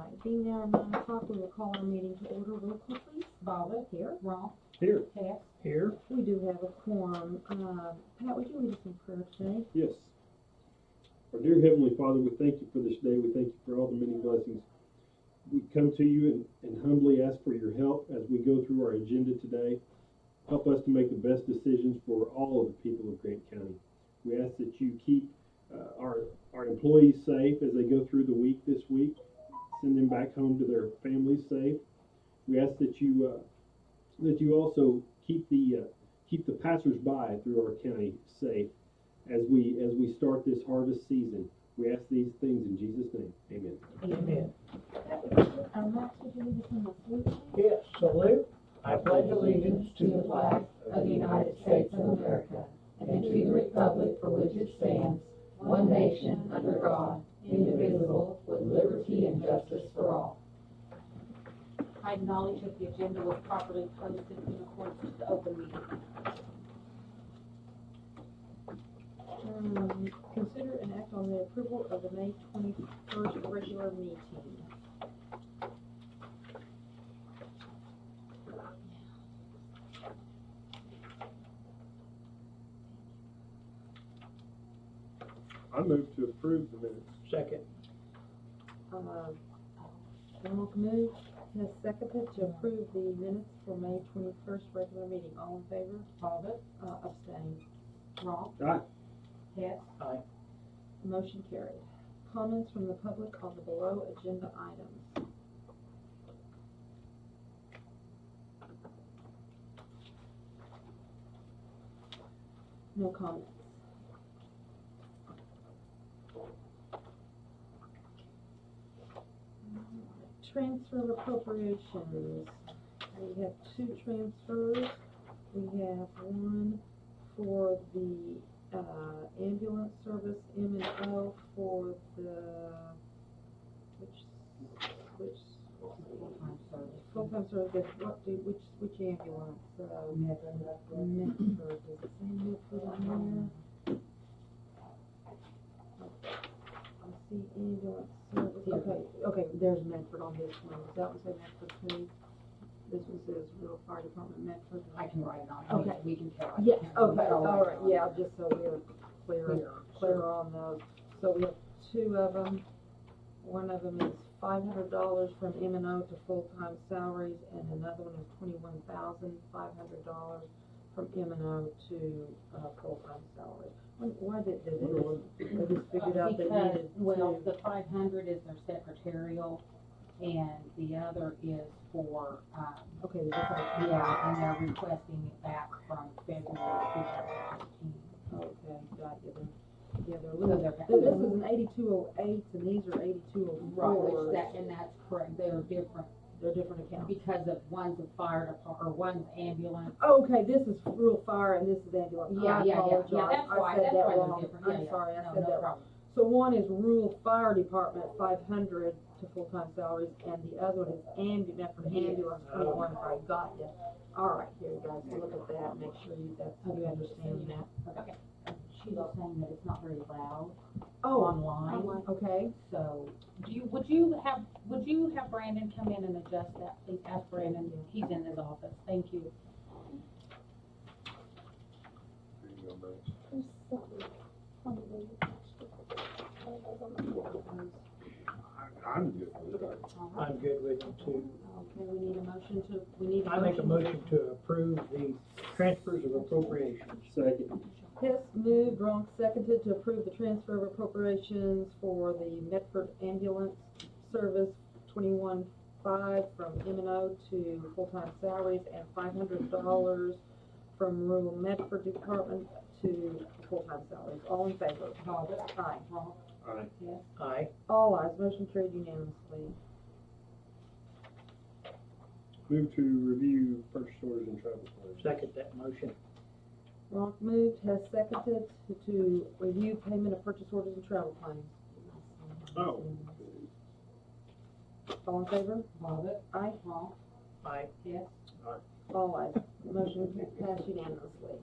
right, being now 9 o'clock, we will call our meeting to order. Roll call, please. Bobbit. Here. Ronk. Here. Hess. Here. We do have a quorum. Pat, would you lead us in prayer today? Yes. Our dear Heavenly Father, we thank you for this day. We thank you for all the many blessings. We come to you and humbly ask for your help as we go through our agenda today. Help us to make the best decisions for all of the people of Grant County. We ask that you keep our employees safe as they go through the week this week. Send them back home to their families safe. We ask that you also keep the passersby through our county safe as we start this harvest season. We ask these things in Jesus' name. Amen. Amen. Max, would you lead us in the salute? Yes, salute. I pledge allegiance to the flag of the United States of America and to the republic for which it stands, one nation under God, indivisible, with liberty and justice for all. I acknowledge that the agenda was properly posted in accordance with the open meeting. Consider and act on the approval of the May 21st regular meeting. I move to approve the minutes. Second. Ronk moved, has seconded to approve the minutes for May 21st regular meeting. All in favor? Bobbit. Abstain. Ronk. Aye. Hess. Aye. Motion carried. Comments from the public on the below agenda items. No comments. Transfer of appropriations. We have two transfers. We have one for the ambulance service M&O for the full-time service. Which ambulance? Medford. Does it say Medford on there? I see ambulance service. Okay, there's Medford on this one. Does that one say Medford too? This one says Rural Fire Department Medford. I can write it on. Okay. We can tell. Yes, okay, all right, yeah, just so we're clear on those. So we have two of them. One of them is $500 from M&O to full-time salaries, and another one is $21,500 from M&O to full-time salaries. Why did they just figured out they Because, needed well, to? the 500 is their secretarial, and the other is for, Okay, is this like, yeah, and they're requesting it back from February 2015. okay, got you then. Yeah, they're So little, they're- this is an 8208 and these are 8204. And that's correct, they're different, They're different accounts. because of one's a fire department, or one's ambulance. Oh, okay, this is rural fire and this is ambulance. Yeah, I yeah, apologize. that's why I said that they're wrong. different. I'm sorry, I No, said no that wrong. problem. So one is rural fire department, 500 to full-time salaries, and the other one is ambulance, ambulance, 21, I got you. All right, here you guys, look at that, make sure you understand that. Okay. She's saying that it's not very loud Oh, online, okay. so, would you have Brandon come in and adjust that, please? Ask Brandon, he's in his office, thank you. Here you go, Max. I'm good with it. All right. I'm good with it too. Okay, we need a I make a motion to approve the transfers of appropriations. Second. Hess moved, Ronk seconded to approve the transfer of appropriations for the Medford ambulance service, 21.5 from M&O to full-time salaries, and $500 from rural Medford department to full-time salaries. All in favor? Bobbit. Aye. Ronk. Aye. Yes. Aye. All ayes. Motion carried unanimously. Move to review purchase orders and travel plans. Second that motion. Ronk moved, Hess seconded to review payment of purchase orders and travel claims. Oh. All in favor? Bobbit. Aye. Ronk. Aye. Yes. All ayes. Motion passed unanimously.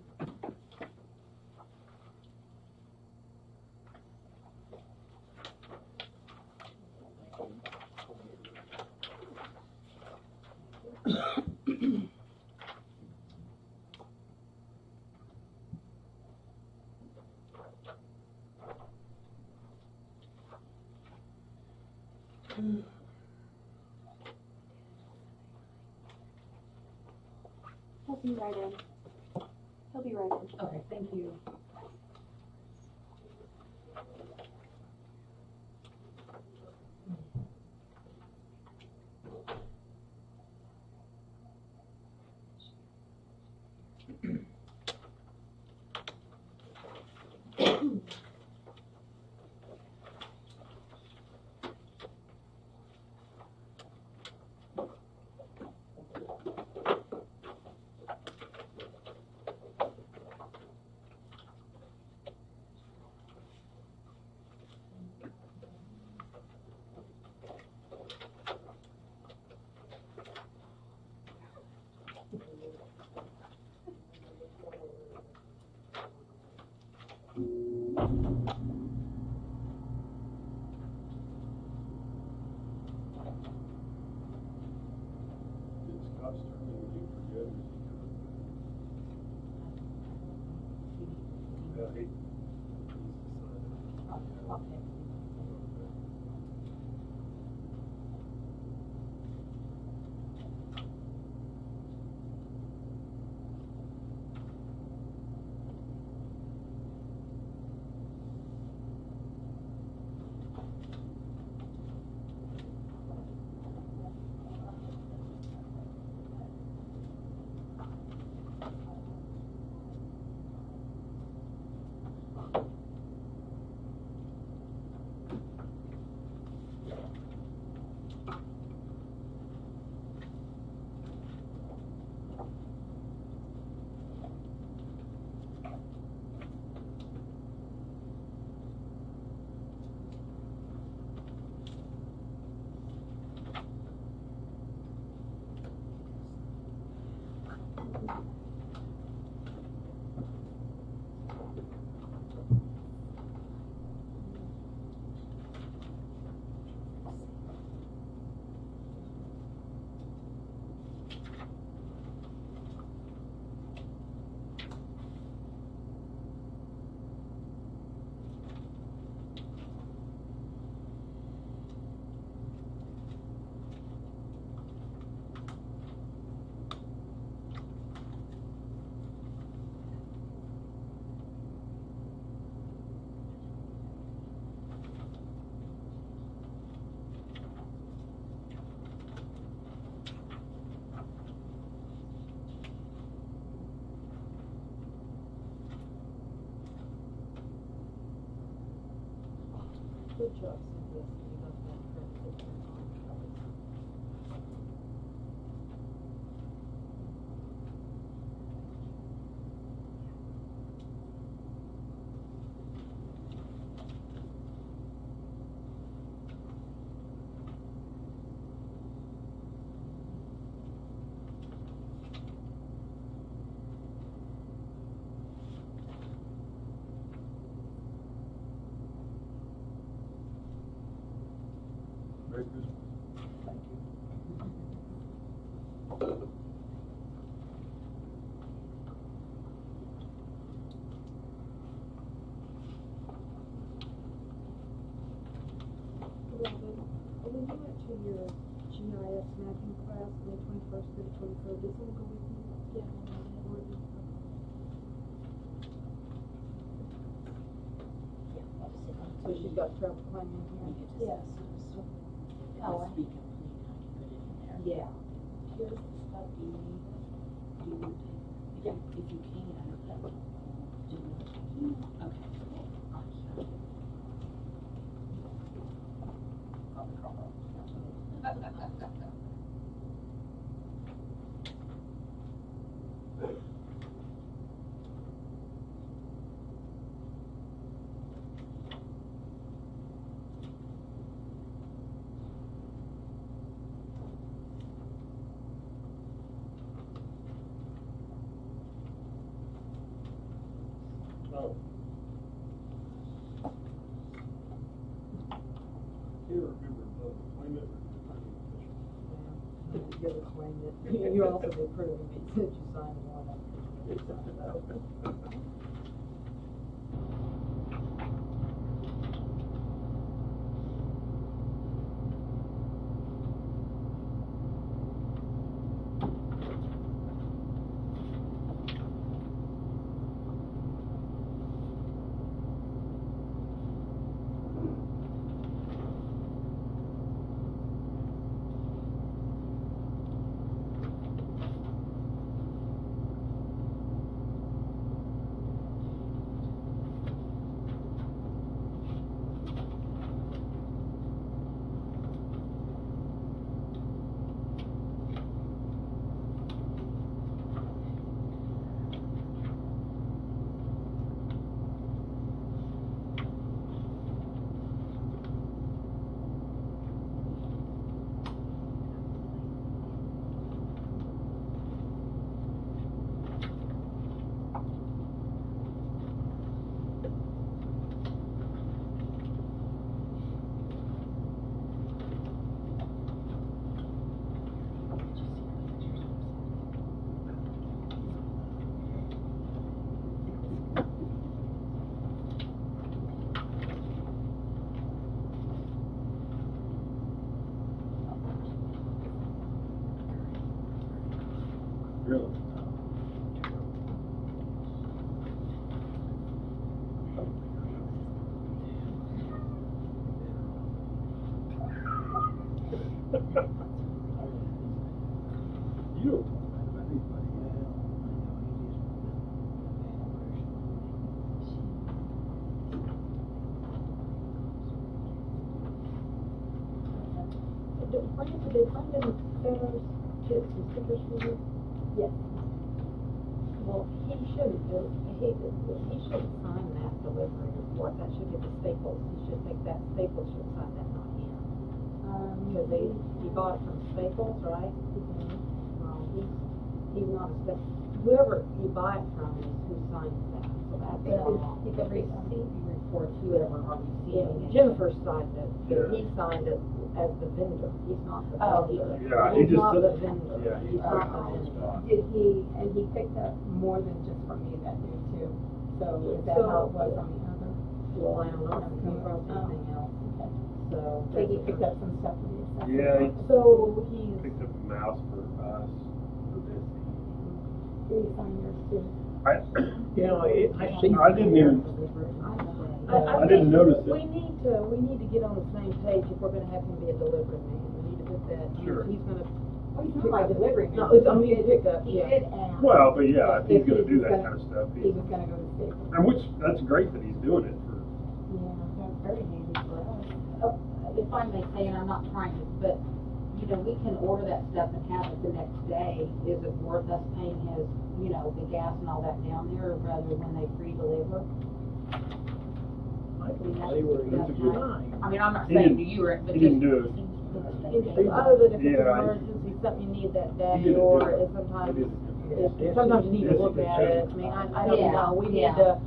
He'll be right in. He'll be right in. Okay, thank you. Did Scott start with you for good? Yeah, he's decided. Okay. Good job, Cynthia. You got that correct picture on. Merry Christmas. Thank you. Robin, when you went to your GIS mapping class, May 21st to the 23rd, did someone go with you? Yeah. So she's got travel plan in here? Yes. Oh, I be complete, I can put it in there. Yeah. Here's the stuff you need. Do you want to take, if you can, do you want to take? Okay. Oh. Can't remember the appointment or the planning official. You ever claimed it. You also be approving me, since you signed one of them. Really? You don't talk bad about anybody. Did Brandon Farrow's get some stickers for you? Yes. Well, he shouldn't sign that delivery report, that should be the Staples, he should take that, Staples should sign that, not him. Because he bought it from Staples, right? Well, he's not a Staples, whoever you buy it from is who signs that, so that's wrong. The receipt report, Whoever are receiving it. Jennifer signed it, but he signed it as the vendor, he's not the vendor. Yeah, he He's just not said- the vendor, yeah, he he's put not it the on the vendor. spot. Did he picked up more than just from me that day too? So is that how it was on the other? Well, I don't know if he came across anything else, Okay. so. So he picked up some stuff for the assessment? Yeah, he So he's, picked up a mouse for us for this. Did he sign yours too? You know, I see. I didn't even, I didn't notice it. we need to get on the same page if we're gonna have him be a delivery man, we need to put that, Sure. he's gonna. Oh, he's not my delivery man. No, it's, I mean, pick up, He yeah. did ask. Well, but yeah, if he's If gonna he do was that gonna- kind of stuff, He he's, was gonna go to Staples. and which, that's great that he's doing it for, Yeah, that's very handy for us. if I may say, and I'm not trying to, but, you know, we can order that stuff and have it the next day. Is it worth us paying his, you know, the gas and all that down there rather when they free deliver? I think they were That's a good- fine. I mean, I'm not He saying didn't- you were, but he just. didn't do it. Other than if it's Yeah, an emergency, something you need that He day, did a or good- if sometimes, he did a good- sometimes you need to Yes, look he at did. it, I mean, I don't Yeah, know, we need yeah. to,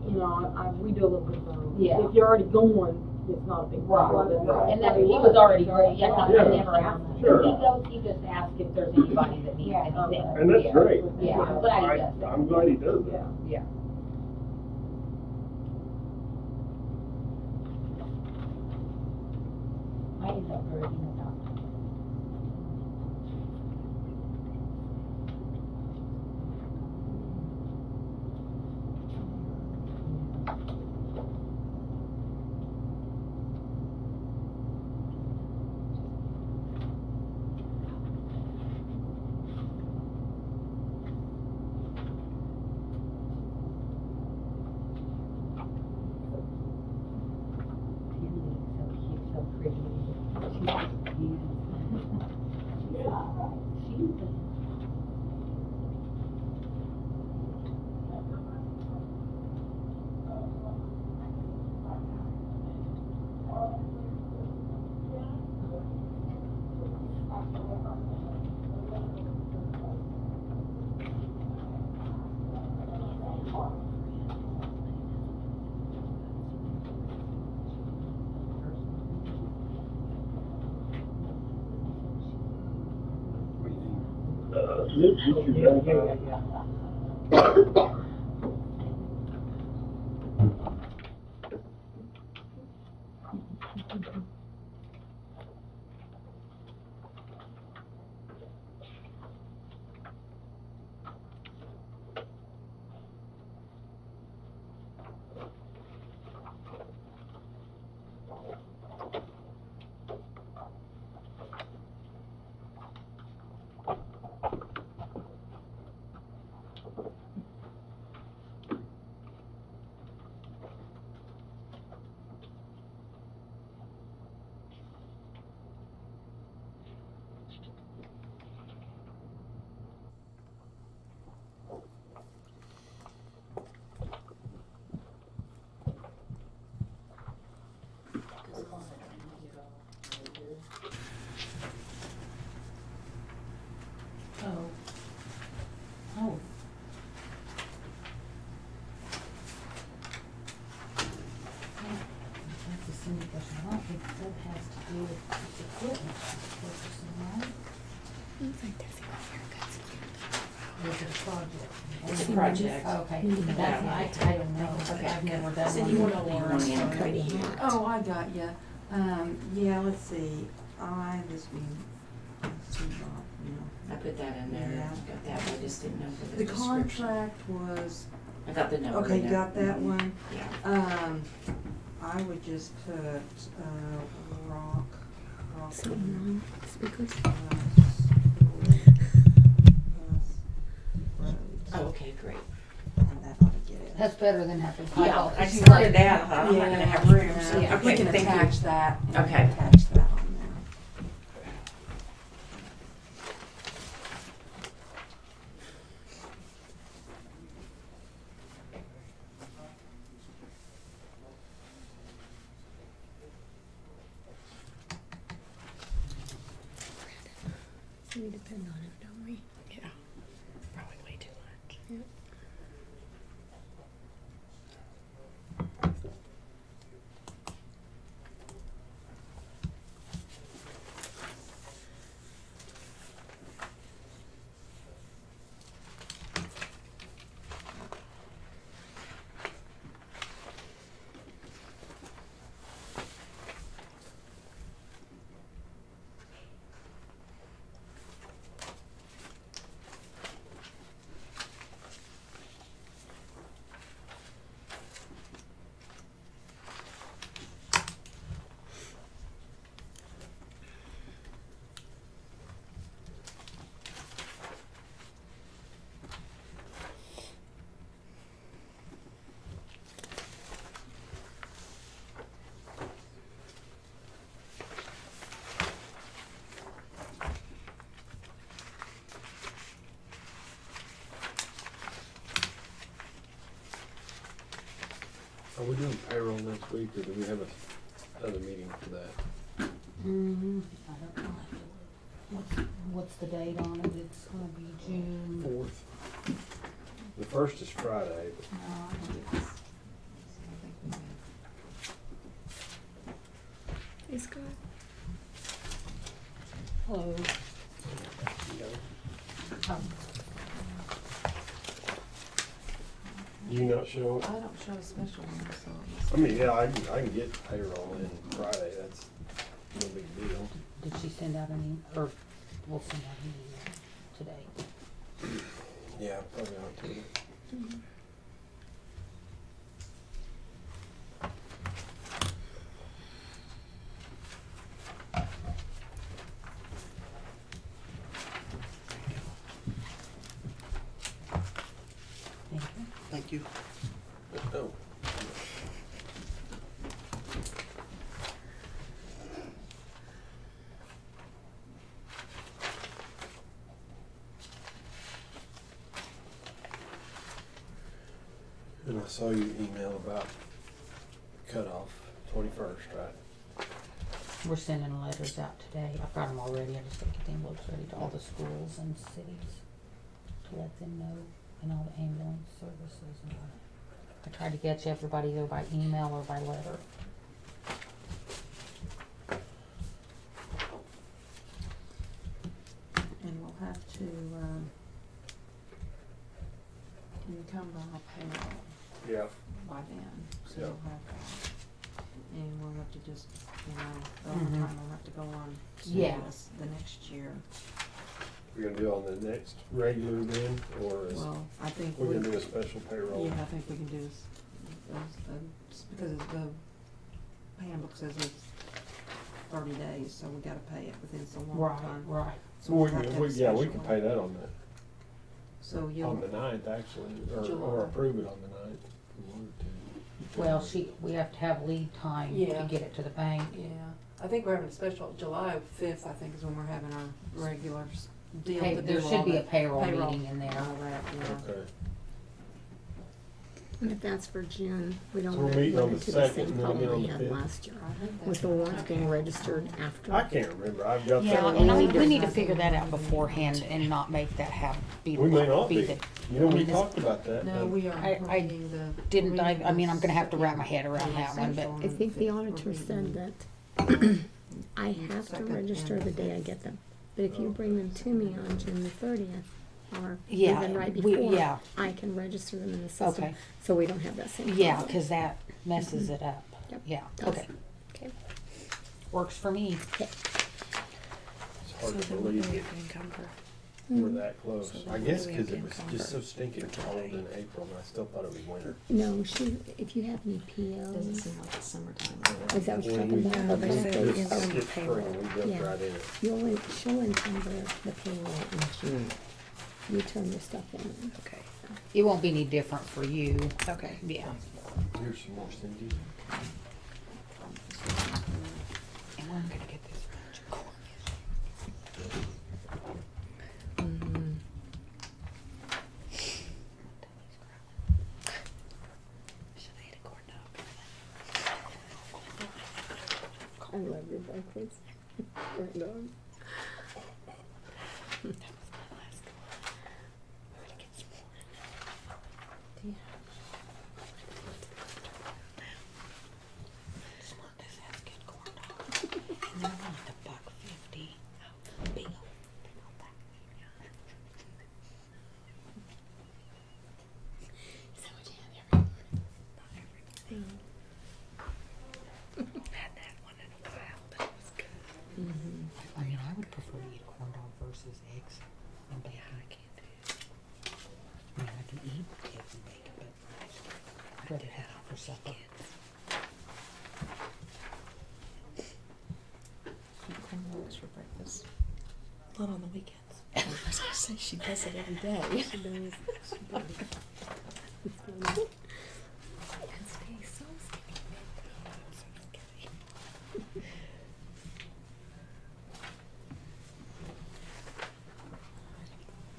you know, we do a little bit of both. Yeah. If you're already going, it's not a big problem. Right. And that, he was already great, yeah, I Yeah. never asked him. Sure. He goes, he just asks if there's anybody that needs anything. And that's great. Yeah, I'm glad he does that. I'm glad he does that. Yeah. Yeah. I ended up already in the doctor. So cute, so pretty. This your Yeah, drive yeah, by? yeah. Oh. Oh. That's a silly question. I don't think that has to do with this equipment she's purchasing, right? Or is it a project? It's a project. Okay, that's, I don't know, I've never done one. So you wanna leave one in before. Cody here? Oh, I got ya. Yeah, let's see, I put that in there, Yeah. got that, but I just didn't know for the the description. contract was, I got the number okay, in you there. got that Mhm. one? Yeah. I would just put, rock. Speakers. Oh, okay, great. And that ought to get it. That's better than having Yeah, five I offices. started out, huh? I'm not gonna have room, so, Yeah, we okay, can thank you. attach that. and Okay. Attach that on there. We depend on it, don't we? Yeah, probably way too much. Yep. Are we doing payroll next week, or do we have another meeting for that? Mm-hmm. I don't know. What's the date on it? It's gonna be June. 4th. The 1st is Friday, but No, I think it's. Hey, Scott. Hello. you not show up? I don't show a special one, so. I mean, yeah, I can get payroll in Friday, that's no big deal. Did she send out any, or we'll send out an email today? Yeah, probably ought to. Thank you. Thank you. Oh. And I saw your email about cutoff, 21st, right? We're sending letters out today. I've got them already. I just gotta get the envelopes ready to all the schools and cities to let them know, and all the ambulance services and all that. I tried to get you everybody either by email or by letter. And we'll have to, encumber our payroll Yeah. by then, so Yeah. we'll have that. And we'll have to just, the Mhm. overtime will have to go on to Yeah. the next year. We're gonna do it on the next regular then, or is, Well, I think we're gonna do a special payroll? yeah, I think we can do this, because the handbook says it's 30 days, so we gotta pay it within so long Right, time. right. So Well, we'll have to have a yeah, we special can one. pay that on So the, you'll, on the 9th actually, or July. approve it on the 9th. if we wanted to. Well, we have to have lead time Yeah. to get it to the bank. yeah, I think we're having a special, July 5th, I think is when we're having our regular deal to do There all should be a the payroll meeting in there. all that, yeah. Okay. And if that's for June, we don't So we're want to meeting on run the into the 2nd same and then problem again on we the had 5th? last year I think with the warrants being registered after. I can't remember, I've got Yeah, that. and we we need to just- figure that out beforehand and not make that We may not be. the. You know, I we mean, talked about that. No, but- we are I reading the. Didn't I reading mean, I'm gonna have to the wrap my head around that one, but. central I think the and auditor we're said reading that I have to second register and the day I get them. But if you bring them to me on June the 30th, or Yeah, even right we- before, yeah. I can register them in the system. Okay. So we don't have that same problem. Yeah, cause that messes it up. Yep. Yeah, Does. okay. Okay. Works for me. It's hard to believe we're that close. I guess because it was just so stinking cold in April, and I still thought it was winter. No, if you have any Doesn't POs, seem like it's summertime. is that what you're When talking we- about? we Okay, skipped- so- skipped spring, we jumped Yeah. right in it. she'll encumber the payroll in June. You turn your stuff in. Okay. It won't be any different for you. Okay. Yeah. Here's some more, Cindy. And I'm gonna get this bunch of corn. Should I eat a corn dog? I love your breakfast. Corn dog. That was my last one. I'm gonna get some more. Smartness has good corn dog. And then I want the $1.50. Big old bag. Is that what you have every morning? Not every morning. Had that one in a while, but it was good. I mean, I would prefer to eat corn dog versus eggs and bacon. I can't do it. I mean, I can eat eggs and bacon, but I'd rather have it for supper. Corn dogs for breakfast. Not on the weekends. I was gonna say she does it every day. She does.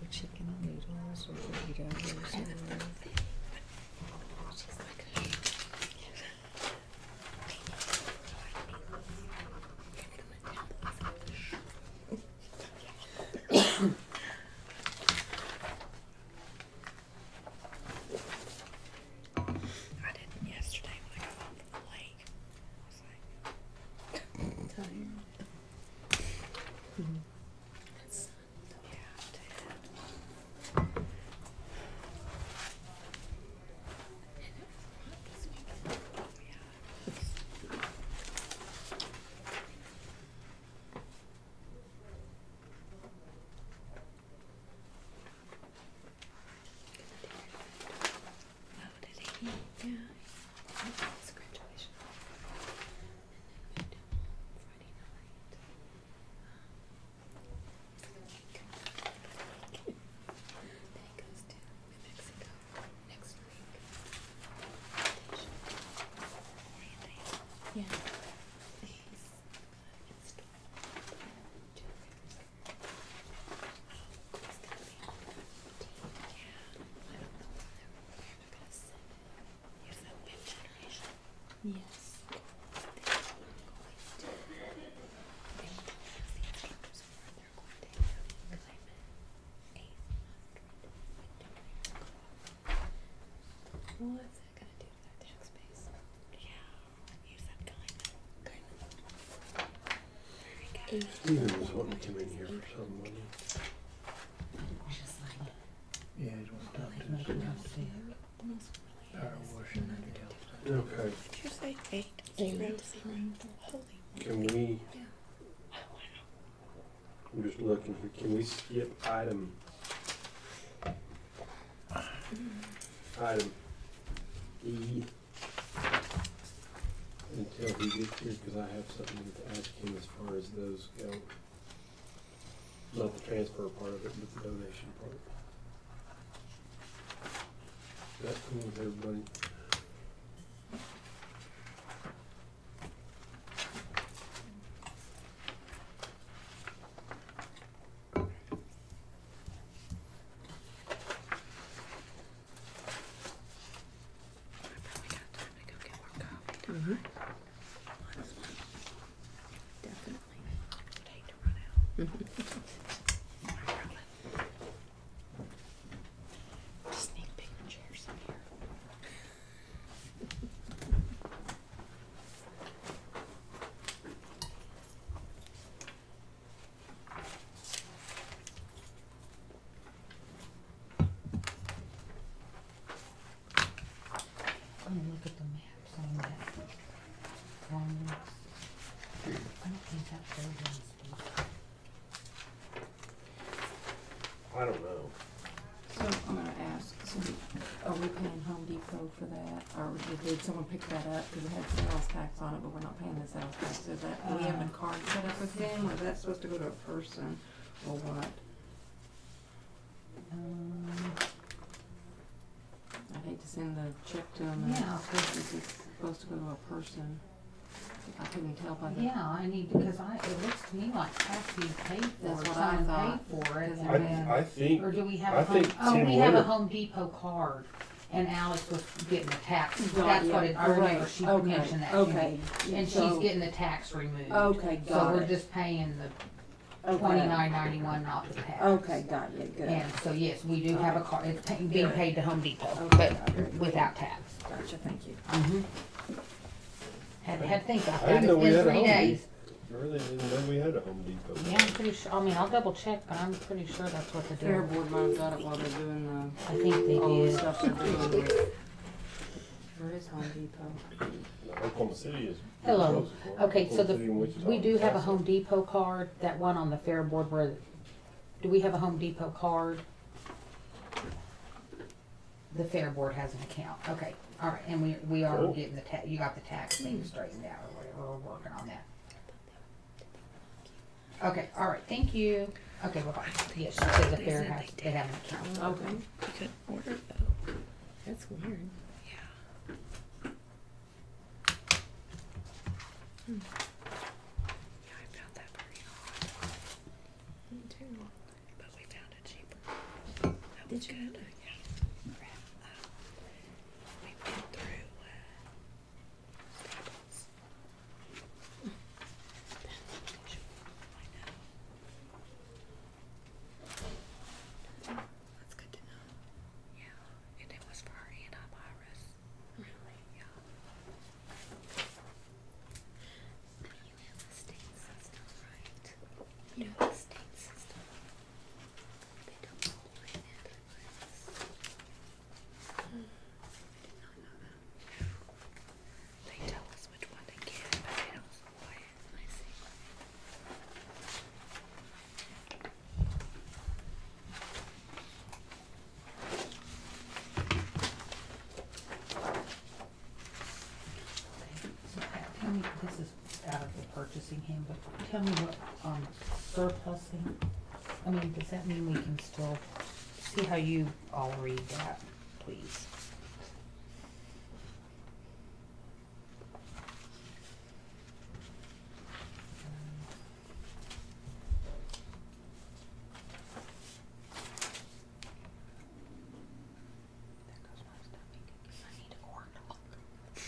Or chicken noodles or burritos or I didn't yesterday when I got home from the lake. I was like, tired. yeah, I did. Oh, did he? Yeah. It's graduation. And then moved him home Friday night. Then he goes to New Mexico next week. Orientation. Yeah. He's in school. He's gonna be on the team. Yeah. I don't know why they're gonna send it. Use that web generation. Yes. What's that gonna do to their tax base? Yeah, use that Very good. Steven was wanting to come in here for some money. Yeah, he's one top It's to making the us sick. power washing and Okay, Did you say 8? Holy. can we? I'm just looking here, can we skip item E until he gets here, cause I have something to ask him as far as those go. Not the transfer part of it, but the donation part. Is that cool with everybody? Mm-hmm. Definitely. Just need bigger chairs in here. I'm gonna look at the maps on that. Longwoods. I don't think that building's. I don't know. So I'm gonna ask, so are we paying Home Depot for that, or did someone pick that up, cause it had sales tax on it, but we're not paying the sales tax, is that, do we have a card set up with them, or is that supposed to go to a person, or what? I'd hate to send the check to them, and Yeah. this is supposed to go to a person. I couldn't tell by the. Yeah, I need, because it looks to me like tax being paid for, That's it, what I someone thought. paid for it, Because and I- then, I think, or do we have I a home, think oh, Tim we have a Winter- Home Depot card, and Alex was getting the tax, Got that's ya. what it, I remember Right. she Okay. mentioned that to Okay. me. And she's So- getting the tax removed. Okay, So got we're it. just paying the Okay. $29.91 off the tax. Okay, got you, good. And so, yes, we do have a card, it's being paid to Home Depot, Okay. but without tax. Gotcha, thank you. Mm-hmm. Had to think about I that, didn't know it's we been had a 3 Home days. I really didn't know we had a Home Depot. Yeah, I'm pretty sure, I mean, I'll double check, but I'm pretty sure that's what they're Fair doing. Board might have got it while they're doing I think they all the did. stuff they're doing with. Where is Home Depot? Oklahoma City is. Hello. Okay, so Oklahoma City and Wichita we do have a also. Home Depot card, that one on the Fair Board where, do we have a Home Depot card? The Fair Board has an account, okay, all right, and we are Cool. getting you got the tax thing straightened out or whatever, we're working on that. Okay, all right, thank you. Okay, bye-bye. Yes, she said the fair has, they have an account. Okay. You could order though. That's weird. Yeah. Yeah, I found that very odd. Me too. But we found it cheaper. That was good. Yeah. We went through Staples. That's unusual. I know. That's good to know. Yeah. And it was for our antivirus. Really? Yeah. You have the state system, right? You know the state system. They don't all have antivirus. I did not know that. They tell us which one to get, but they don't supply it. I see. So Pat, tell me, this is out of the purchasing handbook, tell me what, surplusing, I mean, does that mean we can still, see how you all read that, please? There goes my stomach. I need a corn dog. Do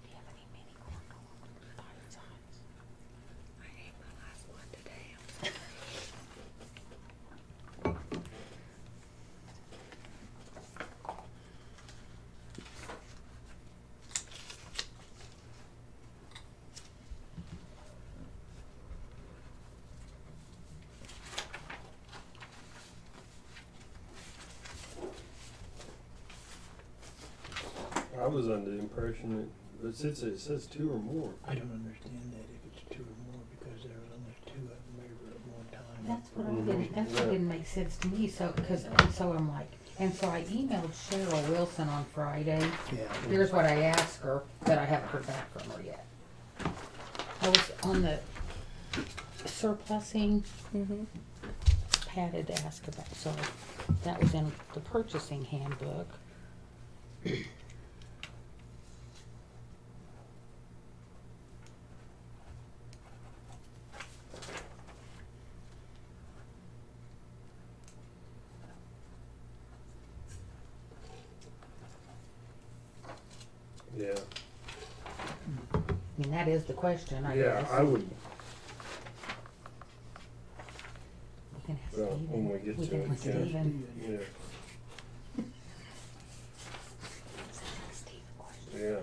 you have any mini corn dogs? Bite size. I ate my last one today. I'm sorry. was under the impression that since it says 2 or more. I don't understand that if it's 2 or more, because there was only 2 of them ever at one time. That's what I didn't, that's what didn't make sense to me, so, so I'm like, and so I emailed Cheryl Wilson on Friday. Yeah. Here's what I asked her, but I haven't heard back from her yet. I was on the surplusing, padded to ask about, so that was in the purchasing handbook. Yeah. I mean, that is the question, I Yeah, guess. I would. We can ask Well, Steven. when we get to can it, ask yeah. Steven. Yeah. Yeah.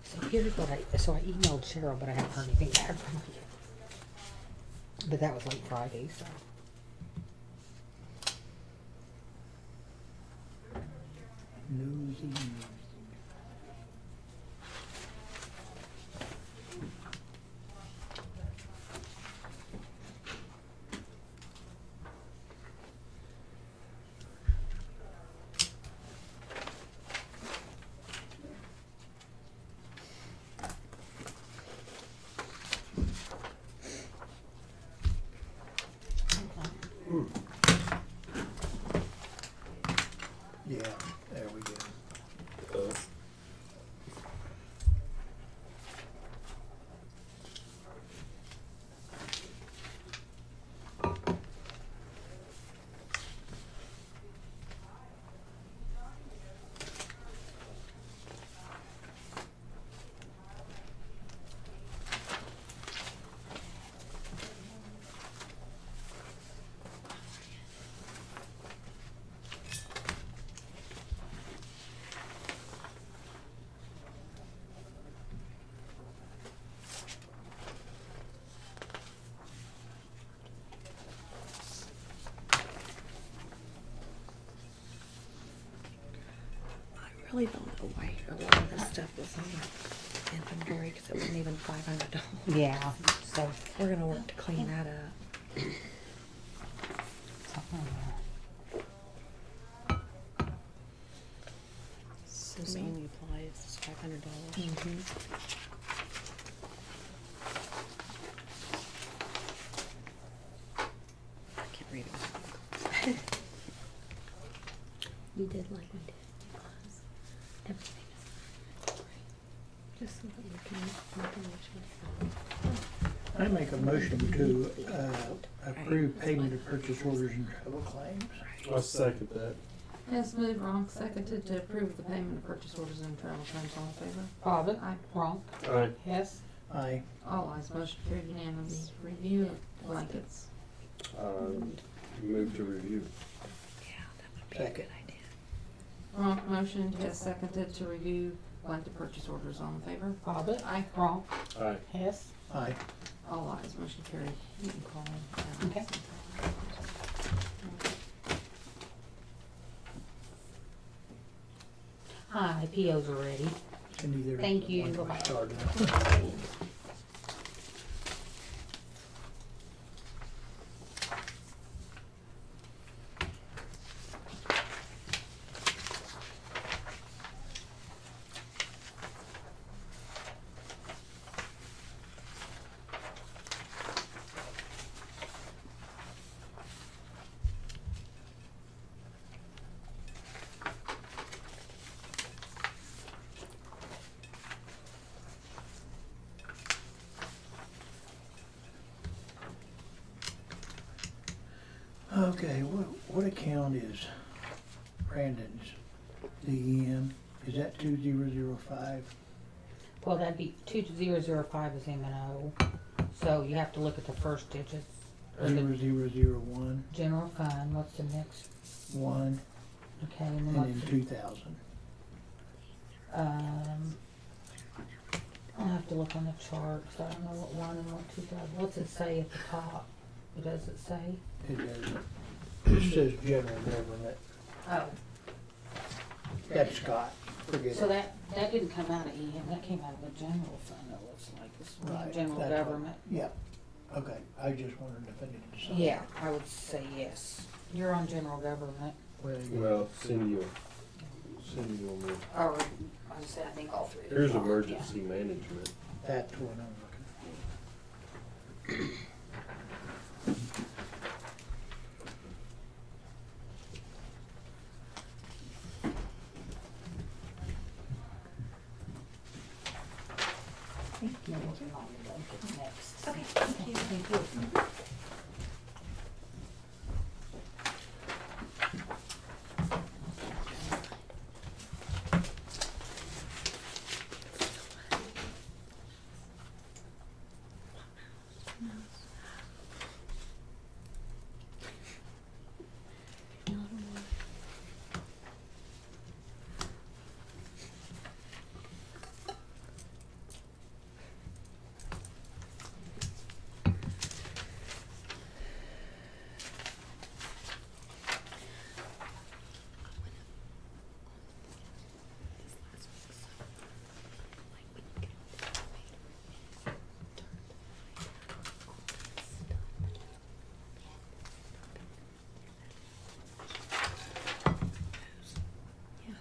So here's what so I emailed Cheryl, but I haven't heard anything back from her yet. But that was late Friday, so. Nosy. Yeah, there we go. I really don't know why a lot of this stuff was on inventory because it wasn't even $500. Yeah, so. We're gonna work to clean that up. So this only applies $500. I can't read it. You did like we did because everything is just so that we can I make a motion to approve payment of purchase orders and travel claims. I'll second that. Hess moved, Ronk seconded to approve the payment of purchase orders and travel claims. All in favor? Bobbit, Aye. Ronk, Aye. Hess. Aye. All ayes, motion carried unanimous. Review of blankets. Move to review. Yeah, that would be a good idea. Ronk motioned, Hess seconded to review blanket purchase orders. All in favor? Bobbit, Aye. Ronk, Aye. Hess. Aye. All ayes, motion carried. You can call him. Okay. Hi, POs are ready. Cindy, there's Thank you. one we Bye-bye. started. Okay, what account is Brandon's DEM? Is that 2005? Well, that'd be 2005 is M&O, so you have to look at the first digits. Or the 0001? general fund, what's the next? 1, Okay, and and then then what's 2000. I'll have to look on the chart, 'cause I don't know what 1 and what 2000, what's it say at the top? What does it say? It doesn't. It says general government. Oh. That's Scott. forget So it. that didn't come out of EM, that came out of the general fund, it looks like, it's Right, general that's what- government. Yeah, okay, I just wondered if I needed to sign. Yeah, I would say yes. You're on general government, Well, Cindy will move. or, I would say, I think all three. of Here's them are, emergency management. That's what I'm looking for. Yeah. You're working on the budget next. Okay, thank you. Thank you.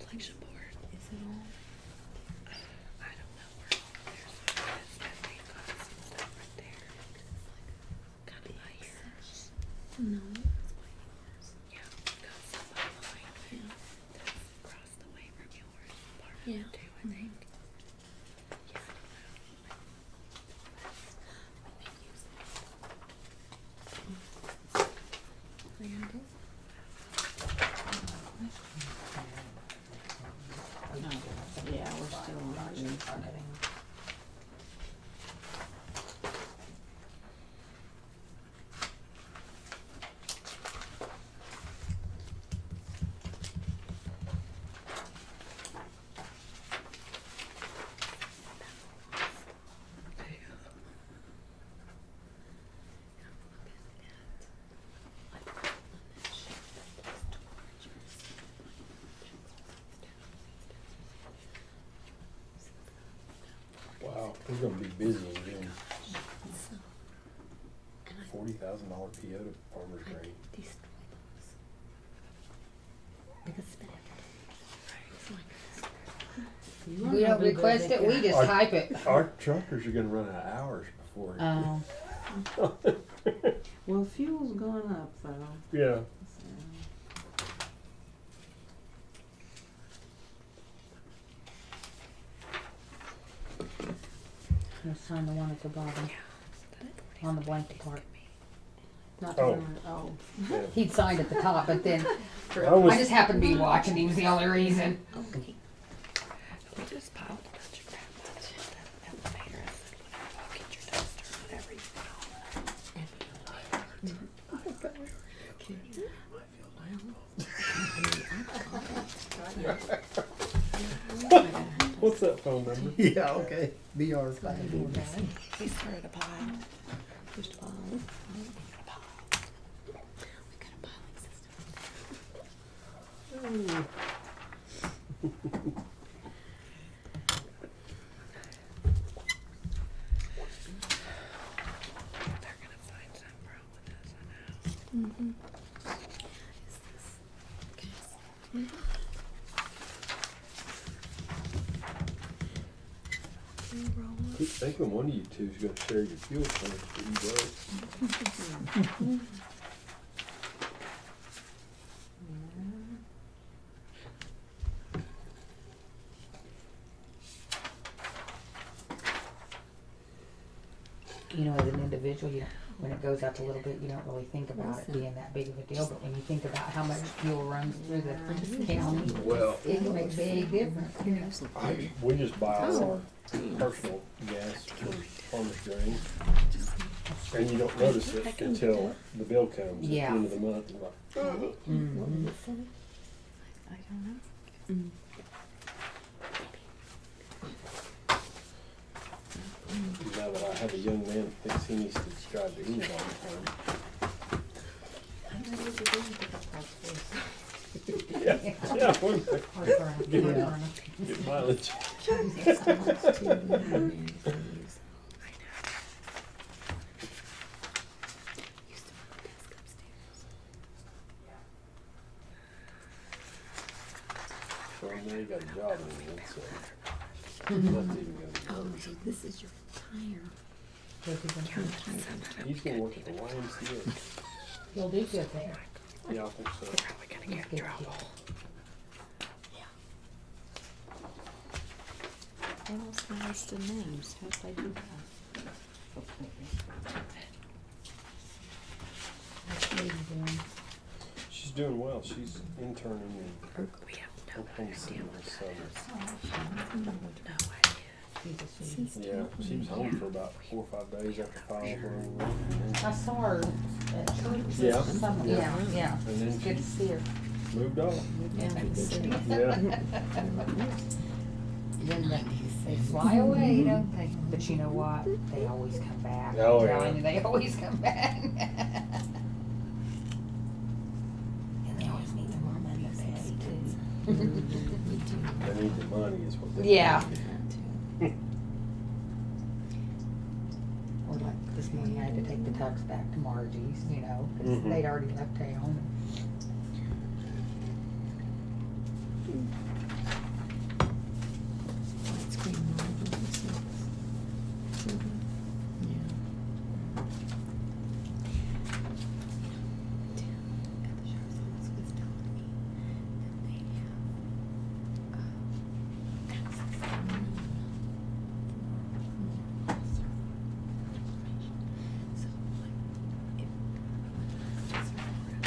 Election board, is it on? I don't know where there's memory cards and stuff right there. Kind of like yours. No. Yeah, got some behind it. That's across the way from yours. Part of it too, I think. Yeah, I don't know. We may use that. Randall? Yeah, we're still on. Wow, we're gonna be busy again. $40,000 PO to Farmer's Grain. These because it's been it's like We don't request it, we just Our- type it. Our truckers are gonna run out of hours before. Well, fuel's going up though. Yeah. You'll sign the one at the bottom, on the blanket part. Not Oh. Yeah. He'd signed at the top, but then, I was- I just happened to be watching, he was the only reason. okay. We just piled a bunch of crap out to the elevator. I said, whenever you get your dumpster, whatever you put on it. What's that phone number? Yeah, okay, BR five. We started a pile. Just a pile. We got a pile. We got a piling system. They're gonna find something wrong with us, I know. Mm-hmm. Is this gas? Can you roll it? Keep thinking one of you two is gonna share your fuel tank for you both. You know, as an individual, when it goes up a little bit, you don't really think about it being that big of a deal, but when you think about how much fuel runs through the county, Well, it can make a big difference. we just buy all our personal gas for Farmer's Grain. And you don't notice it until the bill comes at the Yeah. end of the month. You're like, Mhm. I don't know. now that I have a young man that thinks he needs to drive to Enid all the time. Yeah, Heartburn, Get heartburn. Get mileage. Well, now you got a job in it, so that's even gonna be Oh, worse. so this is your tire. What's he gonna do? He's gonna work at the YMCA. He'll do good there. Yeah, I think so. Probably gonna get in trouble. What else can I list the names? How did I do that? What's Lady doing? She's doing well. She's interning in We have no Oklahoma City this summer. She's a sweetie. Yeah, she was home for about 4 or 5 days after filing. I saw her at church. Yeah. Yeah. And then It's good to she see her. moved on. Yeah. Yeah. Then they fly away, don't they? But you know what? They always come back. Oh, I'm yeah. telling you, they always come back. And they always need their mama and their daddy too. They need the money is what they Yeah. need. Or like this morning, I had to take the tux back to Margie's, you know, because Mhm. they'd already left town. It's green marble, this is silver. Yeah. At the sheriff's office was telling me that they have access to none for information. So like if just report it, I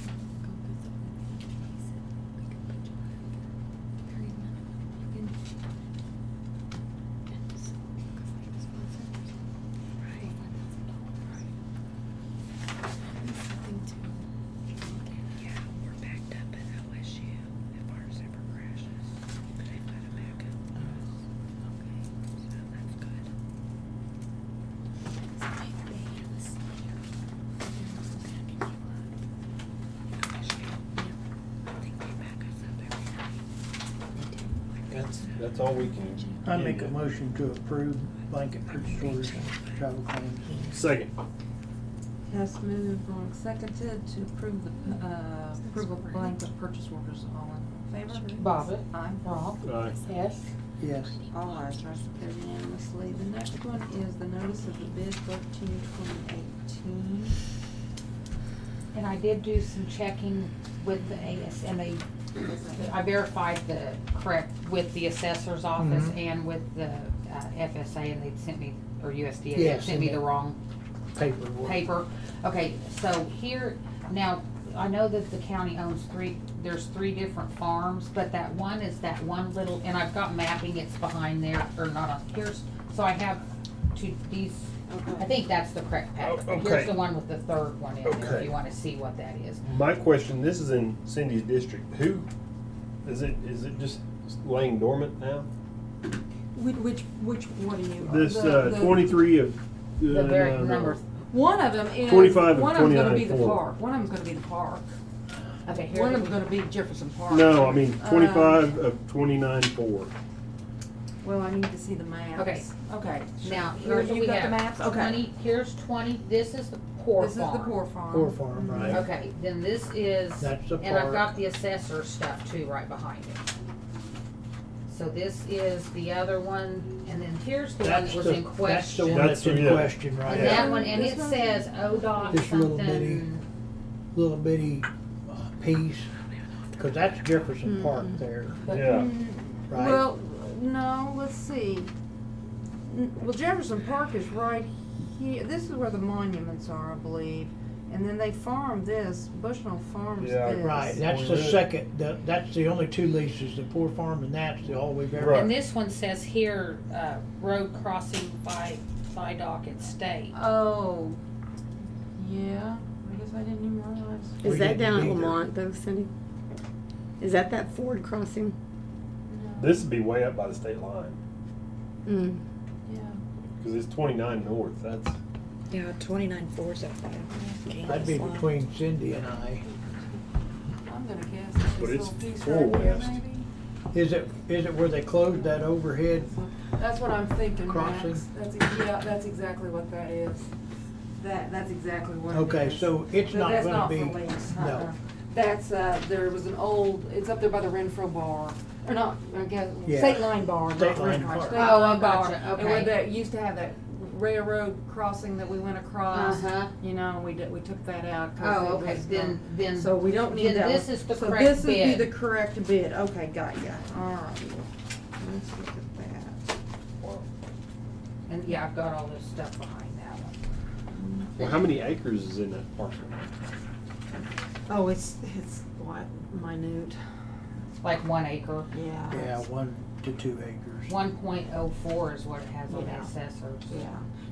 can go visit with them. He said we can put you on it for very minimal. You can and so, because like the sponsor, right, $5,000, right? There's something to look at. Yeah, we're backed up at OSU if ours ever crashes. But I've got a backup. Okay, so that's good. So they have this later. They're looking at OSU. Yeah, I think they back us up every night. They do. That's all we can. I make a motion to approve blanket purchase orders and travel claims. Second. Hess moved, Ronk seconded to approve the, approval of blanket purchase orders. All in favor? Bobbit. Aye. Rob. Aye. Yes. Yes. All ayes, motion carried unanimously. The next one is the notice of the bid 13/2018. And I did do some checking with the and I verified the correct with the assessor's office Mhm. and with the FSA, and they'd sent me, or USDA, Yes, they sent me and the wrong Paperwork. paper. Okay, so here, now, I know that the county owns there's three different farms, but that one is that one little, and I've got mapping, it's behind there, or not on, here's, so I have these, I think that's the correct packet. Oh, okay. Here's the one with the third one in there, if Okay. you wanna see what that is. My question, this is in Cindy's district. Who, is it just laying dormant now? Which, what do you? This, the- 23 of. The very no. number, One of them is. 25 and One of them's gonna be the 29.4. park. One of them's gonna be the park. okay, here. One of them's gonna be Jefferson Park. No, I mean 25 of 29.4. Well, I need to see the maps. Okay. Okay. Now, Or here's what you we got the have. maps? Okay. 20, here's 20, this is the poor This is the farm. poor farm. Poor farm, right. Okay, then this is, That's the and I've park. got the assessor stuff too right behind it. So this is the other one, and then here's the one That's that was the, in that's the question. one that's in Yeah. question right And there. that one, and This it one? says ODOT This little bitty- something, Little bitty piece, cause that's Jefferson Park there, Yeah. right? Well, no, let's see. Well, Jefferson Park is right here. This is where the monuments are, I believe. And then they farm this. Bushnell farms Yeah, this. Right, that's the second, that's the only two leases, the poor farm and that's the all we've ever. Right. and this one says here, road crossing by Dock at State. Oh, yeah. I guess I didn't even realize. We Is that didn't down at either. Lamont though, Cindy? Is that Ford crossing? This would be way up by the state line Mm. Yeah. because it's 29 north. That's Yeah, 29.4 is up by That'd be between Cindy and I. I'm gonna guess it's But this it's little piece full right here, west. maybe? Is it where they closed that overhead? That's what I'm thinking, Crossing? Max. That's exactly what that is. That's exactly what it is. Okay, so it's But not that's gonna not be, for lease, no. That's, there was an old, it's up there by the Renfro Bar, or not, I guess, Yeah. State Line Bar. State not Line Renfro, Bar. State Oh, I Line Bar. gotcha, And where okay. that, used to have that railroad crossing that we went across, Uh-huh. you know, we took that out. 'cause Oh, it okay, was, then, So we don't need then that. this one. is the So correct this would be bid. the correct bid, okay, got ya, alright. Let's look at that. and yeah, I've got all this stuff behind that one. Well, how many acres is in that parcel? Oh, it's what, minute, Like 1 acre. yeah. yeah, 1 to 2 acres. 1.04 is what it has on the Yeah. assessors. Yeah,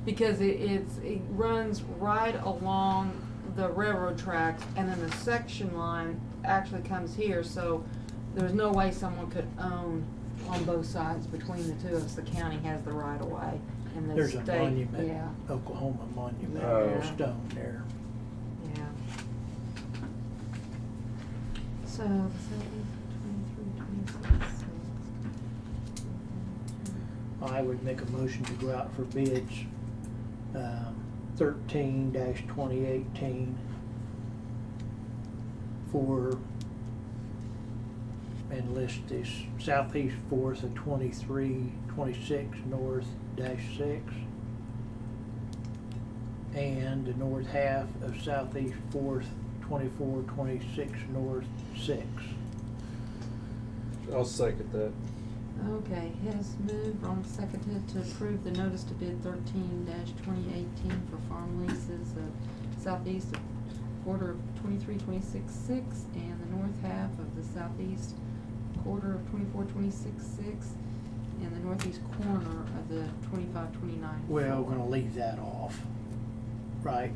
because it runs right along the railroad tracks, and then the section line actually comes here, so there's no way someone could own on both sides between the two of us. The county has the right of way, and the There's a state, monument, yeah, Oklahoma monument, Oh. stone there. yeah. So, 23, 26. I would make a motion to go out for bids, 13-2018 for, and list this southeast fourth of 2326 north -6 and the north half of southeast fourth 2426 north 6. I'll second that. Okay, Hess moved, Ron seconded to approve the notice to bid 13-2018 for farm leases of southeast of quarter of 23-26-6 and the north half of the southeast quarter of 24-26-6 and the northeast corner of the 25-29. Well, we're gonna leave that off, right?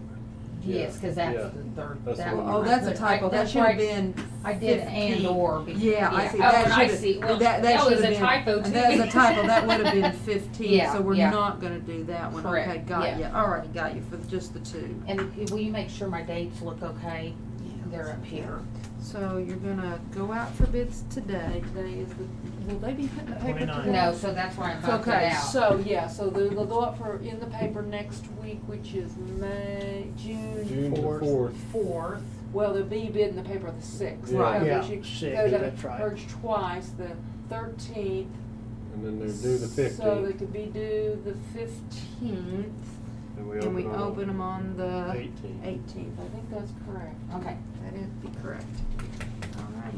Yes, cause that's Yeah. the third. That's that what one we- Oh, that's a I- typo, that that's should have right. been I did an 15. and or. because- Yeah, I see, Oh, that and I should see. have, Well, that was should a have been. typo too. That was a typo, that would have been 15, Yeah, so we're yeah. not gonna do that one, Correct, okay, got yeah. ya, alright, got you for just the two. And will you make sure my dates look okay? They're up here. So you're gonna go out for bids today, today is the, will they be put in the paper 29. today? No, so that's why I bumped it Okay, out. so, yeah, so they'll go up for, in the paper next week, which is June June the 4th. 4th. Well, they'll be bid in the paper the 6th. Right. Yeah, Because you 6th, gotta that's right. purge twice, the 13th. And then they're due the So they 15th. could be due the 15th, and we open them on the 18th. 18th. I think that's correct. Okay. That is be correct. All right.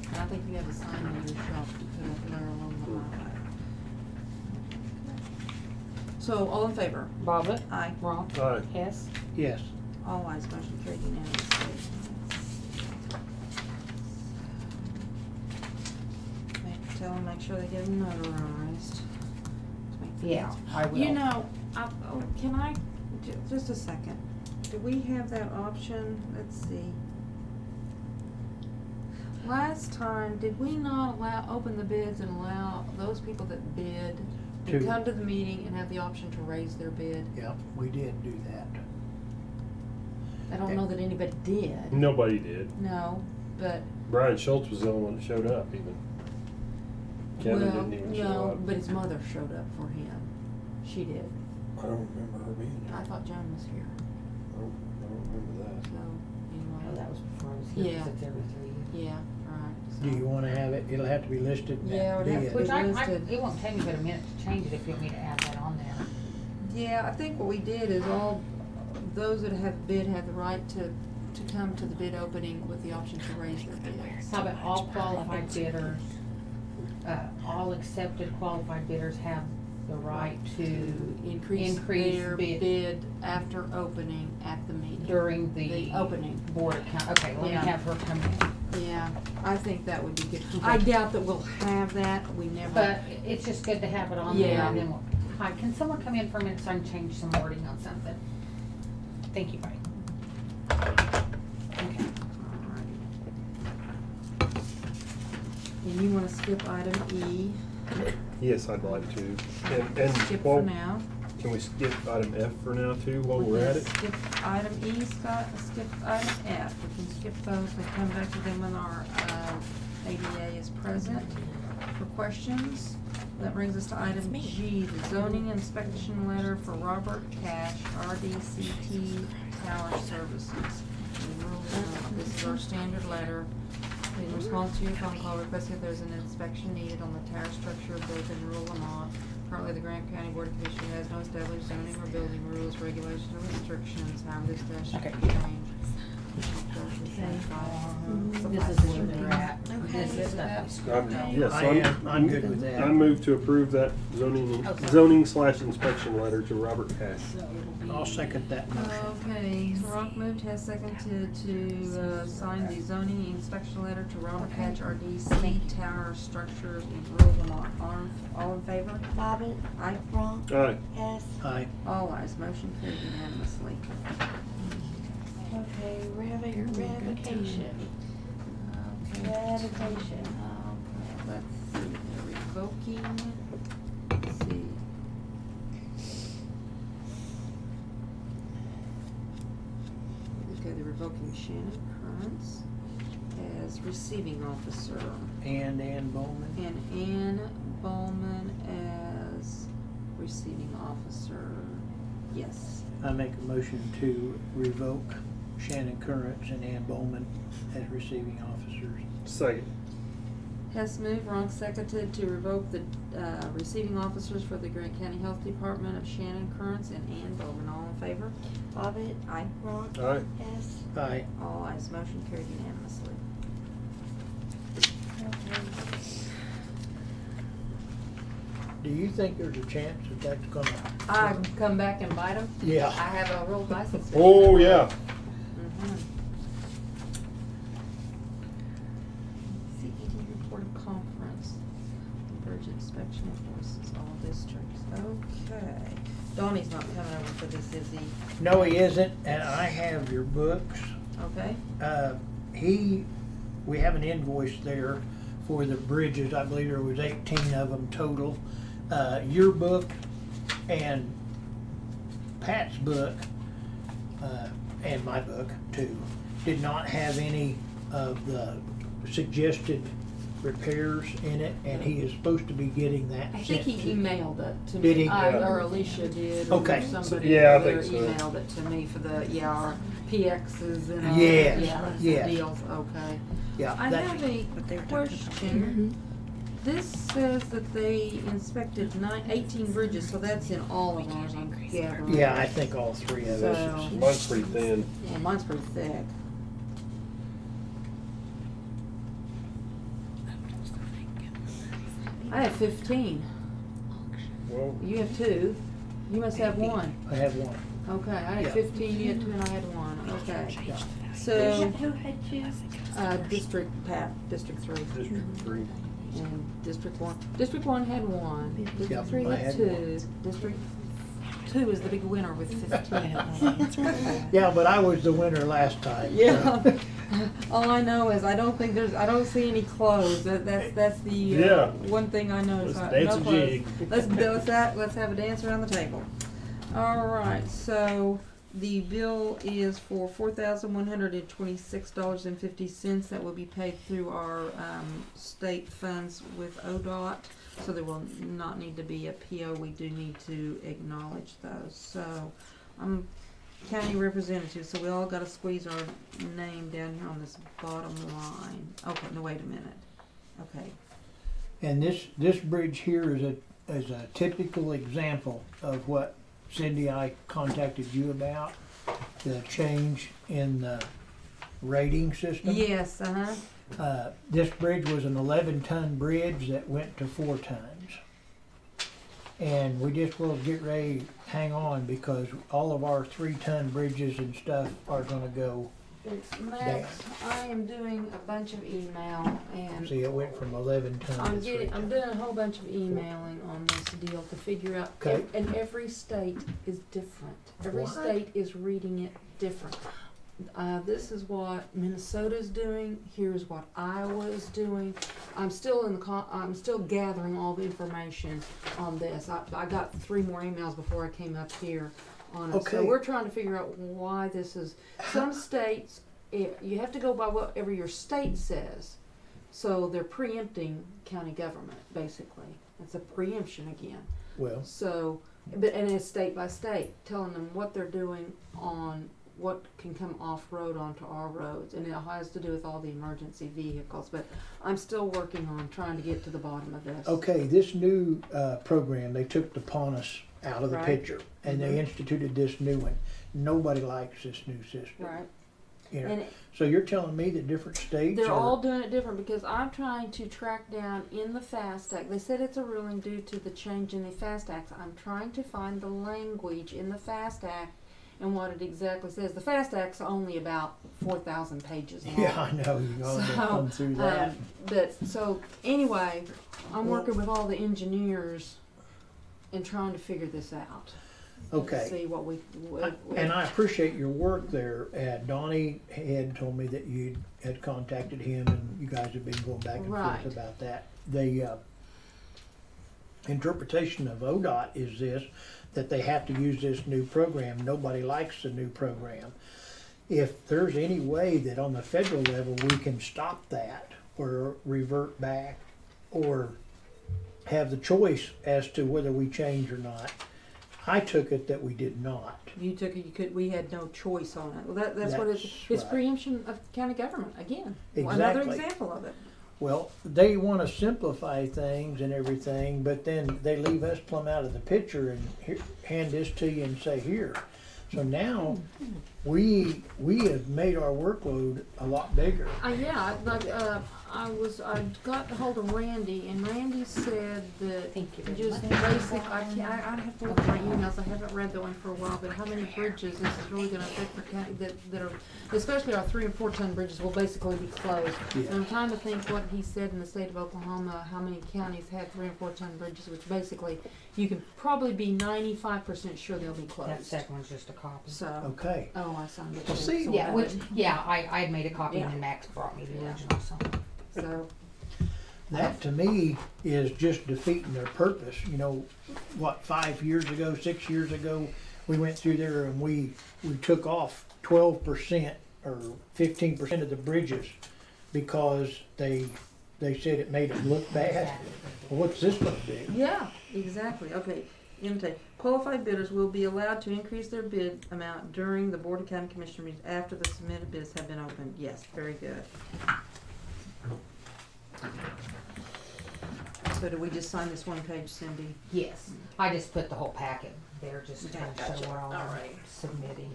And I think you have a sign on your shelf to put up there along the line. So, all in favor? Bobbit, Aye. Ron, Aye. Hess. Yes. All ayes, motion carried unanimously. Tell them, make sure they get them notarized. Make the Yeah, dates. I will. You know, can I, just a second, do we have that option? Let's see. Last time, did we not open the bids and allow those people that bid to To- come to the meeting and have the option to raise their bid? Yep, we did do that. I don't know that anybody did, Nobody did. no, but, Brian Schultz was the only one that showed up even. Kevin well, didn't even show no, up. but his mother showed up for him. She did. I don't remember her being I thought Joan was here, I don't remember that. so, Oh, anyway, that was before I was here, Yeah. 'cause it's every 3 years. yeah, right. Do so- you wanna have it, it'll have to be listed in Yeah, that it would have bid. to Which I, listed. it won't take me but a minute to change it if you want me to add that on there. Yeah, I think what we did is all, those that have bid have the right to come to the bid opening with the option to raise their bids. How about all qualified bidders, all accepted qualified bidders have the right to Increase increase their bid bid after opening at the meeting. during the opening. board account. Okay, let me Yeah. have her come in. Yeah, I think that would be good. Okay. I doubt that we'll have that, we never. But it's just good to have it on there Yeah. and then we'll, hi, can someone come in for a minute so I can change some wording on something? Thank you, buddy. Okay. Alright. And you wanna skip item E? Yes, I'd like to. And Skip while, for now. Can we skip item F for now too while we're at it? Skip item E, Scott, skip item F. We can skip those and come back to them when our ADA is present for questions. That brings us to item G, the zoning inspection letter for Robert Cash, RDCT Tower Services. This is our standard letter. In response to your phone call requesting if there's an inspection needed on the tower structure built in rural Lamont. Currently, the Grant County Board of Commissioners has no established zoning or building rules, regulations, or restrictions. However, this does should be changed. This is where they're at. This is I'm good with that. I move to approve that zoning/inspection letter to Robert Cash. I'll second that motion. Okay, Rock moved, has seconded to sign the zoning inspection letter to Robert Hatch, RDC Tower Structures in rural Vermont. All in favor? Bobbit, Aye. wrong, Aye. yes. Aye. All ayes, motion carried unanimously. Okay, revocation. Okay. Revocation. Okay, let's see, they're revoking, let's see. Okay, they're revoking Shannon Kearns as receiving officer. And Ann Bowman. And Ann Bowman as receiving officer, yes. I make a motion to revoke Shannon Currents and Ann Bowman as receiving officers. Second. Hess moved, Ronk seconded to revoke the receiving officers for the Grant County Health Department of Shannon Kearns and Ann Bowman. All in favor? Bobbit, Aye. wrong, Aye. yes. Aye. All ayes, motion carried unanimously. Do you think there's a chance that that's gonna? I come back and bite them? Yeah. I have a real license. Oh, yeah. CED report of conference, bridge inspection invoices, all districts. Okay. Donnie's not coming over for this, is he? No, he isn't, and I have your books. Okay. We have an invoice there for the bridges. I believe there was 18 of them total. Your book and Pat's book, and my book too, did not have any of the suggested repairs in it, and he is supposed to be getting that. I think he emailed it to me. Did he? Or Alicia did. Okay. Or somebody Yeah, I over there think so. emailed it to me for the, our PXs and Yes, yeah, yes. deals. Okay. Yeah, I that's, have a question. This says that they inspected 18 bridges, so that's in all of ours, I'm gathering. yeah, I think all three of us. So, Mine's pretty thin. yeah, mine's pretty thick. I have 15. Well, You have 2. You must have 1. I have one. Okay, I had Yeah. 15, you had 2, and I had 1. Okay. Yeah. So, Who had you? District 3. District 3. And District 1. District 1 had 1. District Yep, 3 I had had 2. one. District 2 is the big winner with 15. Yeah, but I was the winner last time. Yeah. All I know is I don't see any clothes. That's the Yeah. one thing I know. Let's So, dance no a clothes. jig. Let's have a dance around the table. All right. So the bill is for $4,126.50. That will be paid through our state funds with ODOT. So there will not need to be a PO. We do need to acknowledge those. So I'm county representative, so we all gotta squeeze our name down here on this bottom line. Okay, no, wait a minute. Okay. And this bridge here is a typical example of what Cindy, I contacted you about, the change in the rating system. Yes, This bridge was an 11-ton bridge that went to 4 tons. And we just will get ready to hang on because all of our 3-ton bridges and stuff are gonna go. Max, I am doing a bunch of email and See, it went from 11 ton to 3 I'm doing a whole bunch of emailing on this deal to figure out, Okay. and every state is different. Every What? state is reading it different. this is what Minnesota's doing. Here's what Iowa is doing. I'm still I'm still gathering all the information on this. I got 3 more emails before I came up here on it. Okay. So we're trying to figure out why this is. Some states, you have to go by whatever your state says. So they're preempting county government, basically. It's a preemption again. Well, So, and it's state by state, telling them what they're doing on what can come off-road onto our roads, and it has to do with all the emergency vehicles, but I'm still working on trying to get to the bottom of this. okay, this new program, they took the Ponus out of the Right. picture, and they instituted this new one. Nobody likes this new system. Right. You know? And So you're telling me that different states they're are... all doing it different, because I'm trying to track down in the FAST Act. They said it's a ruling due to the change in the FAST Act. I'm trying to find the language in the FAST Act and what it exactly says. The FAST Act's only about 4,000 pages long. Yeah, I know, you ought to come through that. So anyway, I'm working with all the engineers and trying to figure this out. Okay. See what we. And I appreciate your work there. Donnie had told me that you had contacted him and you guys have been going back and Right. forth about that. The interpretation of ODOT is this, that they have to use this new program. Nobody likes the new program. If there's any way that on the federal level we can stop that or revert back or have the choice as to whether we change or not, I took it that we did not. You took it. We had no choice on it. Well, that's what it's. It's right. preemption of county government again. Exactly. Another example of it. Well, they want to simplify things and everything, but then they leave us plumb out of the picture and hand this to you and say, here. So now we have made our workload a lot bigger. Yeah, like I got a hold of Randy, and Randy said that Thank you very just much. basic. I'd have to look at my emails. I haven't read that one for a while, but how many bridges this is really going to affect for county that are, especially our 3 and 4 ton bridges, will basically be closed. Yeah. And I'm trying to think what he said in the state of Oklahoma, how many counties had 3 and 4 ton bridges, which basically you can probably be 95% sure they'll be closed. That second one's just a copy. So. Okay. Oh, I signed it. Well, too, see, so Yeah, we'll which, have it. yeah, I had made a copy Yeah. and then Max brought me the Yeah. original, so. So. That to me is just defeating their purpose. You know, what, 5 years ago, 6 years ago, we went through there and we took off 12% or 15% of the bridges because they said it made it look bad. Well, what's this going to do? Yeah, exactly. Okay. Intake. Qualified bidders will be allowed to increase their bid amount during the Board of County Commissioner meetings after the submitted bids have been opened. Yes, very good. So do we just sign this one page, Cindy? Yes, I just put the whole packet there just to Okay, show gotcha. we're all All right. submitting.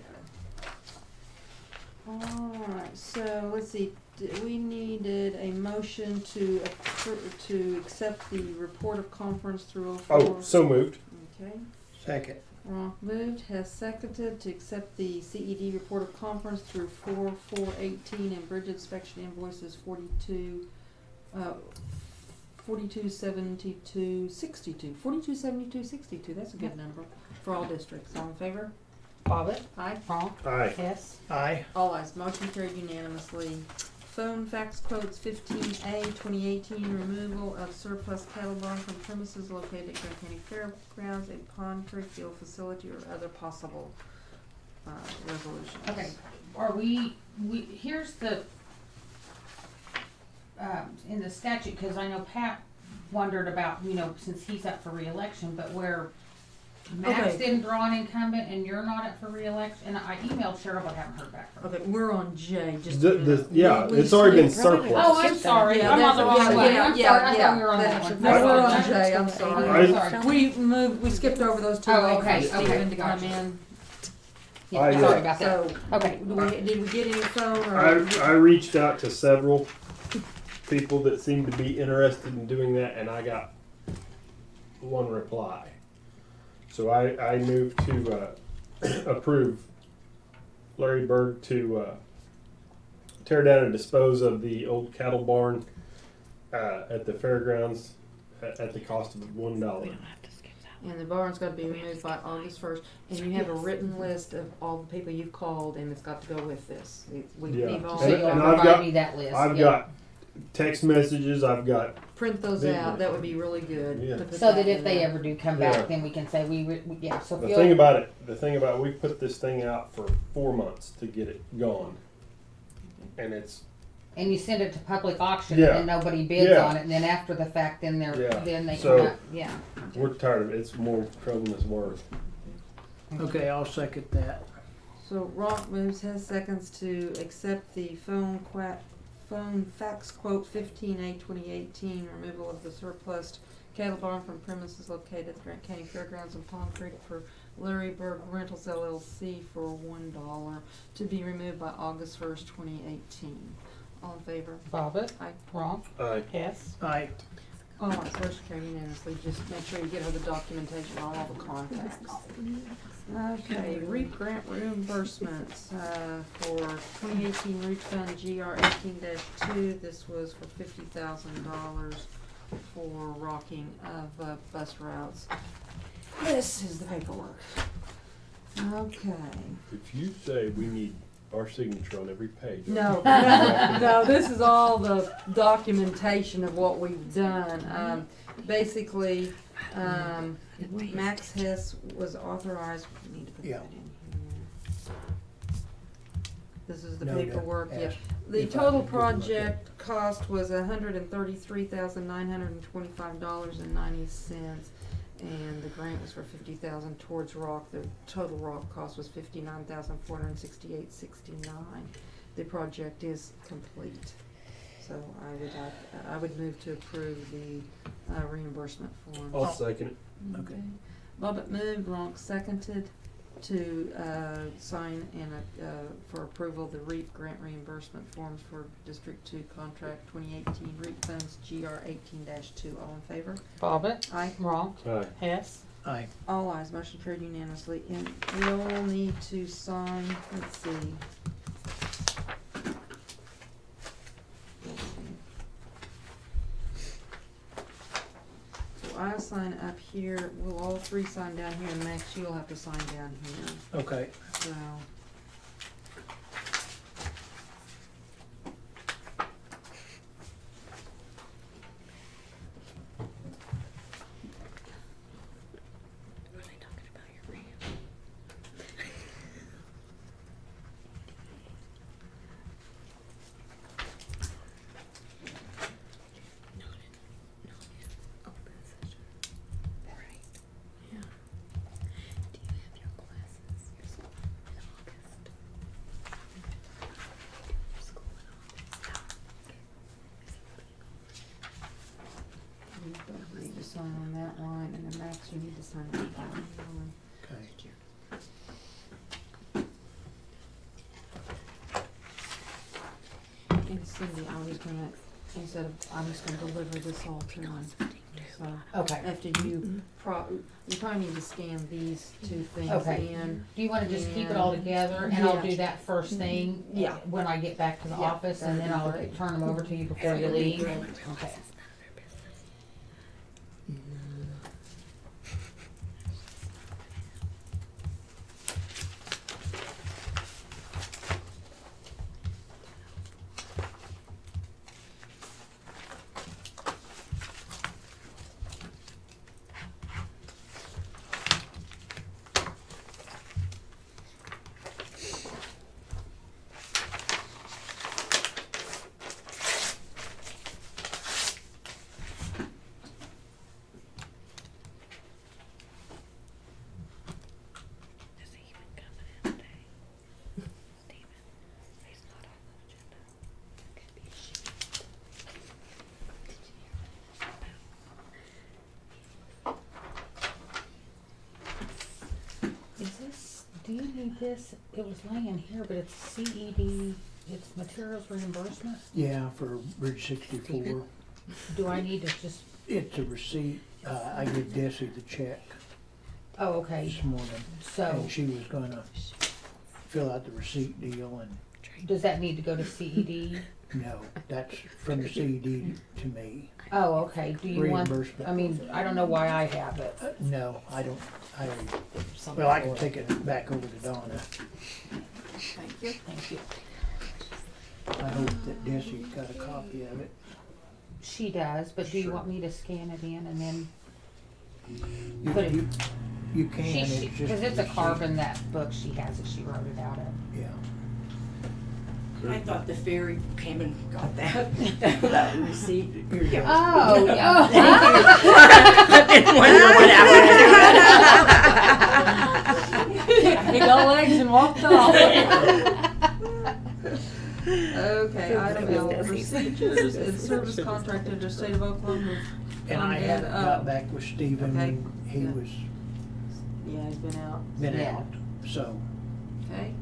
Alright, so let's see, we needed a motion to accept the report of conference through 04. Oh, so moved. Okay. Second. Ronk moved, has seconded to accept the CED report of conference through 4/4/18 and bridge inspection invoices 427262. 427262, that's a good number for all districts. All in favor? Bobbit, Aye. Ronk, Aye. Hess, Aye. All ayes, motion carried unanimously. Phone fax quotes 15A 2018, removal of surplus cattle barn from premises located at Grant County Fairgrounds, a pond, creek, field facility, or other possible resolutions. okay, are we, here's the, in the statute, cause I know Pat wondered about, you know, since he's up for reelection, but where Max Okay. didn't draw an incumbent and you're not up for reelection, and I emailed Cheryl but haven't heard back from her. Okay, we're on J, just. Yeah, it's already been surplus. Oh, I'm sorry, Yeah, I'm on the that's- wrong one, yeah, I'm yeah, sorry, I yeah. thought we were on that That's- one. No, we're on Okay. J, I'm sorry. I- Sorry. We skipped over those two. Oh, waiting okay, for Stephen okay, to come gotcha. in. Yeah, I, sorry about that. So, Okay. did we get any phone or? I reached out to several people that seemed to be interested in doing that, and I got one reply. So I moved to approve Larry Berg to tear down and dispose of the old cattle barn at the fairgrounds at the cost of $1. And the barn's gotta be removed by August 1st, and you have a written list of all the people you've called, and it's got to go with this. We've Yeah. all So you'll And I've provide got- me that list. I've yeah. got text messages. I've got print those Big out, one. that would be really good. Yeah. to put So that in if they there. ever do come Yeah. back, then we can say yeah. So the if thing you'll, about it. The thing about we put this thing out for 4 months to get it gone, and it's and you send it to public auction, Yeah. and nobody bids Yeah. on it, and then after the fact, then Yeah. then they So- come out. Yeah. we're tired of it. It's more trouble than it's worth. Okay, I'll second that. So Ronk moves, has seconds to accept the phone fax quote 15/8/2018, removal of the surplus cattle barn from premises located at the Grant County Fairgrounds in Palm Creek for Larry Berg Rentals LLC for $1 to be removed by August 1st, 2018. All in favor? Bobbit. Aye. Wrong. Aye. Yes. Aye. All right, motion carried unanimously. Just make sure you get her the documentation on all the contacts. Okay, REAP grant reimbursements, for 2018 REAP Fund GR 18-2. This was for $50,000 for rocking of bus routes. This is the paperwork. Okay. If you say we need our signature on every page, No, no, this is all the documentation of what we've done. Basically, Max Hess was authorized, we need to put Yeah. that in here. This is the No, to paperwork, yeah. ask The if I total could give them a project cost was $133,925.90. And the grant was for $50,000 towards rock. The total rock cost was $59,468.69. The project is complete. So I would move to approve the reimbursement form. I'll second it. Okay. Bobbit moved, Ronk seconded to sign and for approval the REAP grant reimbursement forms for District 2 contract 2018 REAP funds GR 18-2. All in favor? Bobbit. Aye. Wrong. Aye. Hess. Aye. All ayes, motion carried unanimously. And we'll need to sign, let's see. So I sign up here, we'll all three sign down here, and Max, you'll have to sign down here, Okay. so. Were they talking about your ramp? Open session. Right. Yeah. Do you have your classes in August? School in August. You need to sign on that line, and then Max, you need to sign on that line. Okay. And Cindy, I'm just gonna deliver this all to him. So, Okay. after you you probably need to scan these two things Okay. in. Do you want to just keep it all together, and I'll Yeah. do that first thing? Yeah. When I get back to the Yeah, office, and then that'd I'll be great. turn them over to you before you That'd be leave. great. Okay. None of their business. Is he even coming in today? Steven, he's not on the agenda. Could be she. Did you hear Is this, do you need this? It was laying here, but it's CED, it's materials reimbursement? Yeah, for Bridge 64. Do I need to just, It's a receipt. I gave Desi the check oh, okay, this morning, so, and she was gonna fill out the receipt deal and does that need to go to CED? No, that's from the CED to me. Oh, okay, do you want, Reimbursement. I mean, I don't know why I have it. No, I don't, well, I can take it back over to Donna. Thank you. Thank you. I hope that Desi's got a copy of it. She does, but do you want me to scan it in and then? You, But you, you can, She, it's just. because it's a receipt. carbon, that book she has that she wrote it out of. Yeah. I thought the ferry came and got that, that receipt. Here you go. Oh, yeah. I didn't wonder what happened. He got legs and walked off. Okay, item L, procedures and service contract under state of Oklahoma. And I haven't got back with Stephen, Okay. and he Yeah. was, Yeah, he's been out. been Yeah. out, so. Okay,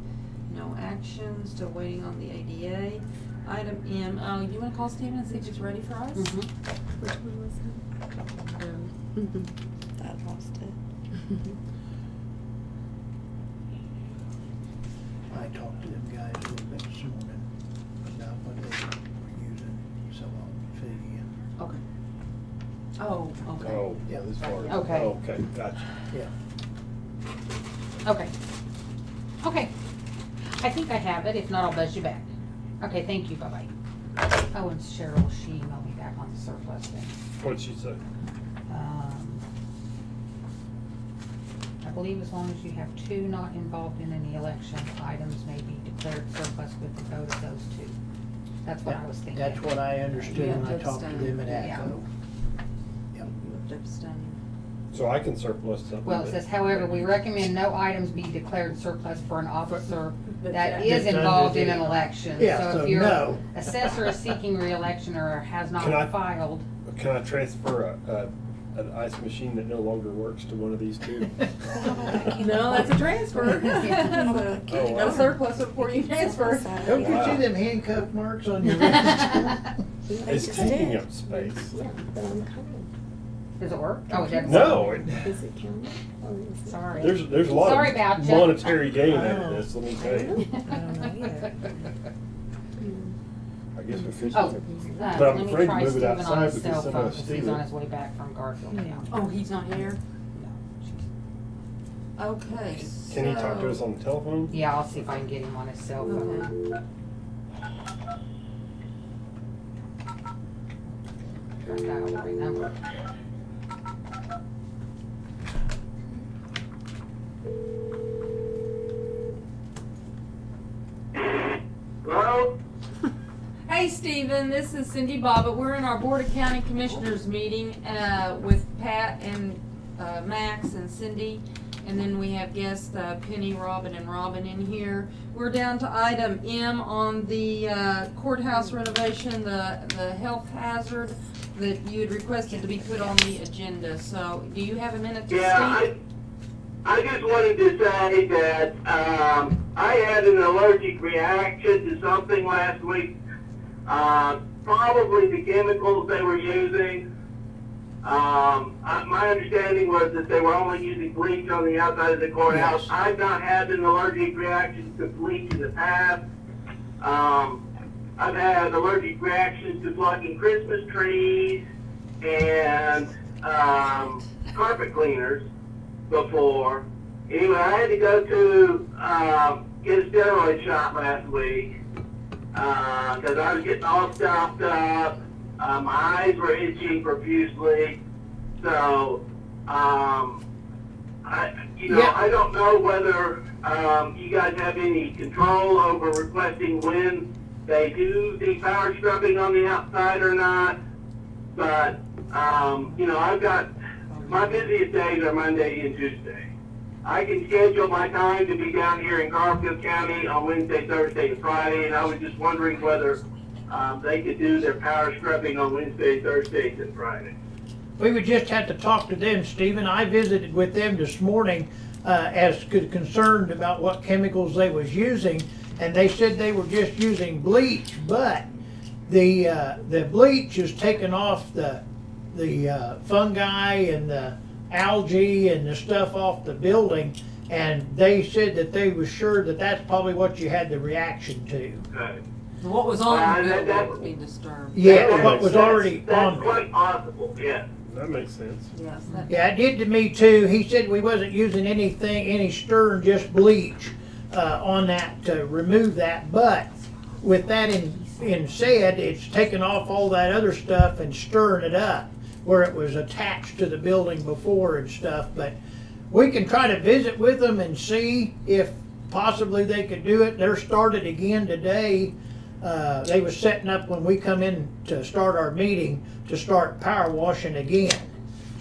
no action, still waiting on the ADA. Item M, you wanna call Steven and see if he's ready for us? Mhm. Which one was that? That lost it. I talked to them guys a little bit this morning about what they were using, so on fee and, Okay. Oh, okay. Oh, Yeah. this part. Okay. Okay, gotcha. Okay. Okay. I think I have it. If not, I'll buzz you back. Okay, thank you. Bye-bye. Oh, and Cheryl, she emailed me back on the surplus thing. What'd she say? I believe as long as you have two not involved in any election, items may be declared surplus with the vote of those two. That's what I was thinking. that's what I understood You when have I to talked to abstain. them at Yeah. ACO. You have to abstain. So I can surplus something. Well, it but- says, however, we recommend no items be declared surplus for an officer that That's is under involved in the- an election. Yeah, So so if your no. assessor is seeking re-election or has not Can I- filed, Can I transfer an ice machine that no longer works to one of these two? No, that's a transfer. Oh, wow. No surplus before you transfer. Don't you see them handcuff marks on your register? It's taking up space. Yeah, but I'm coming. does it work? Oh, it doesn't. No, Does it count? Or is it? Sorry. there's a lot Sorry of about ya. monetary gain in Oh. this, let me tell you. I don't know either. I guess we could. Oh, But I'm let me afraid to try move it Steven on outside his because cell someone phone, will 'cause steal he's it. on his way back from Garfield County. Oh, he's not here? No. Okay. Can he talk to us on the telephone? Yeah, I'll see if I can get him on his cell phone. Try to dial the right number. Hello? Hey, Stephen, this is Cindy Bobbitt. We're in our Board of County Commissioners meeting with Pat and Max and Cindy. And then we have guests Penny, Robin, and Robin in here. We're down to item M on the courthouse renovation, the health hazard that you had requested to be put on the agenda. So do you have a minute to speak? I just wanted to say that I had an allergic reaction to something last week. Probably the chemicals they were using. My understanding was that they were only using bleach on the outside of the courthouse. Yes. I've not had an allergic reaction to bleach in the past. I've had allergic reactions to plugging Christmas trees and carpet cleaners before. Anyway, I had to go to get a steroid shot last week because I was getting all stuffed up. My eyes were itching profusely. So, I don't know whether you guys have any control over requesting when they do the power scrubbing on the outside or not. But, I've got, my busiest days are Monday and Tuesday. I can schedule my time to be down here in Garfield County on Wednesday, Thursday, and Friday, and I was just wondering whether they could do their power scrubbing on Wednesday, Thursdays, and Fridays. We would just have to talk to them, Stephen. I visited with them this morning as concerned about what chemicals they was using, and they said they were just using bleach, but the bleach is taking off the fungi and the algae and the stuff off the building, And they said that they was sure that that's probably what you had the reaction to. Okay. What was on the that- bill would be disturbed. Yeah, what was already That's on there. quite possible, yes. That makes sense. Yes, that, Yeah, it did to me too. He said we wasn't using anything, any stirring, just bleach on that to remove that. But with that in said, it's taking off all that other stuff and stirring it up where it was attached to the building before and stuff. But we can try to visit with them and see if possibly they could do it. They're started again today. They was setting up when we come in to start our meeting to start power washing again.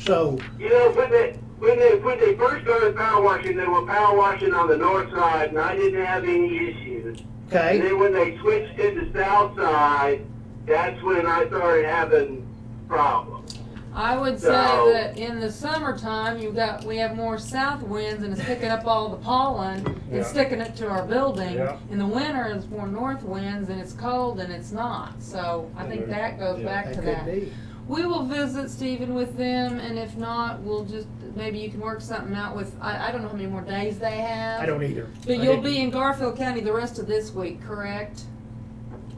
So You know, when they first started power washing, they were power washing on the north side, and I didn't have any issues. And okay, then when they switched to the south side, that's when I started having problems. I would say So- that in the summertime, we have more south winds and it's picking up all the pollen Yeah. and sticking it to our building. Yeah. In the winter, it's more north winds and it's cold and it's not. So I think that goes Yeah. back that to could that. be. We will visit Stephen with them, and if not, we'll just, maybe you can work something out with, I don't know how many more days they have. I don't either. But I you'll didn't- be in Garfield County the rest of this week, correct?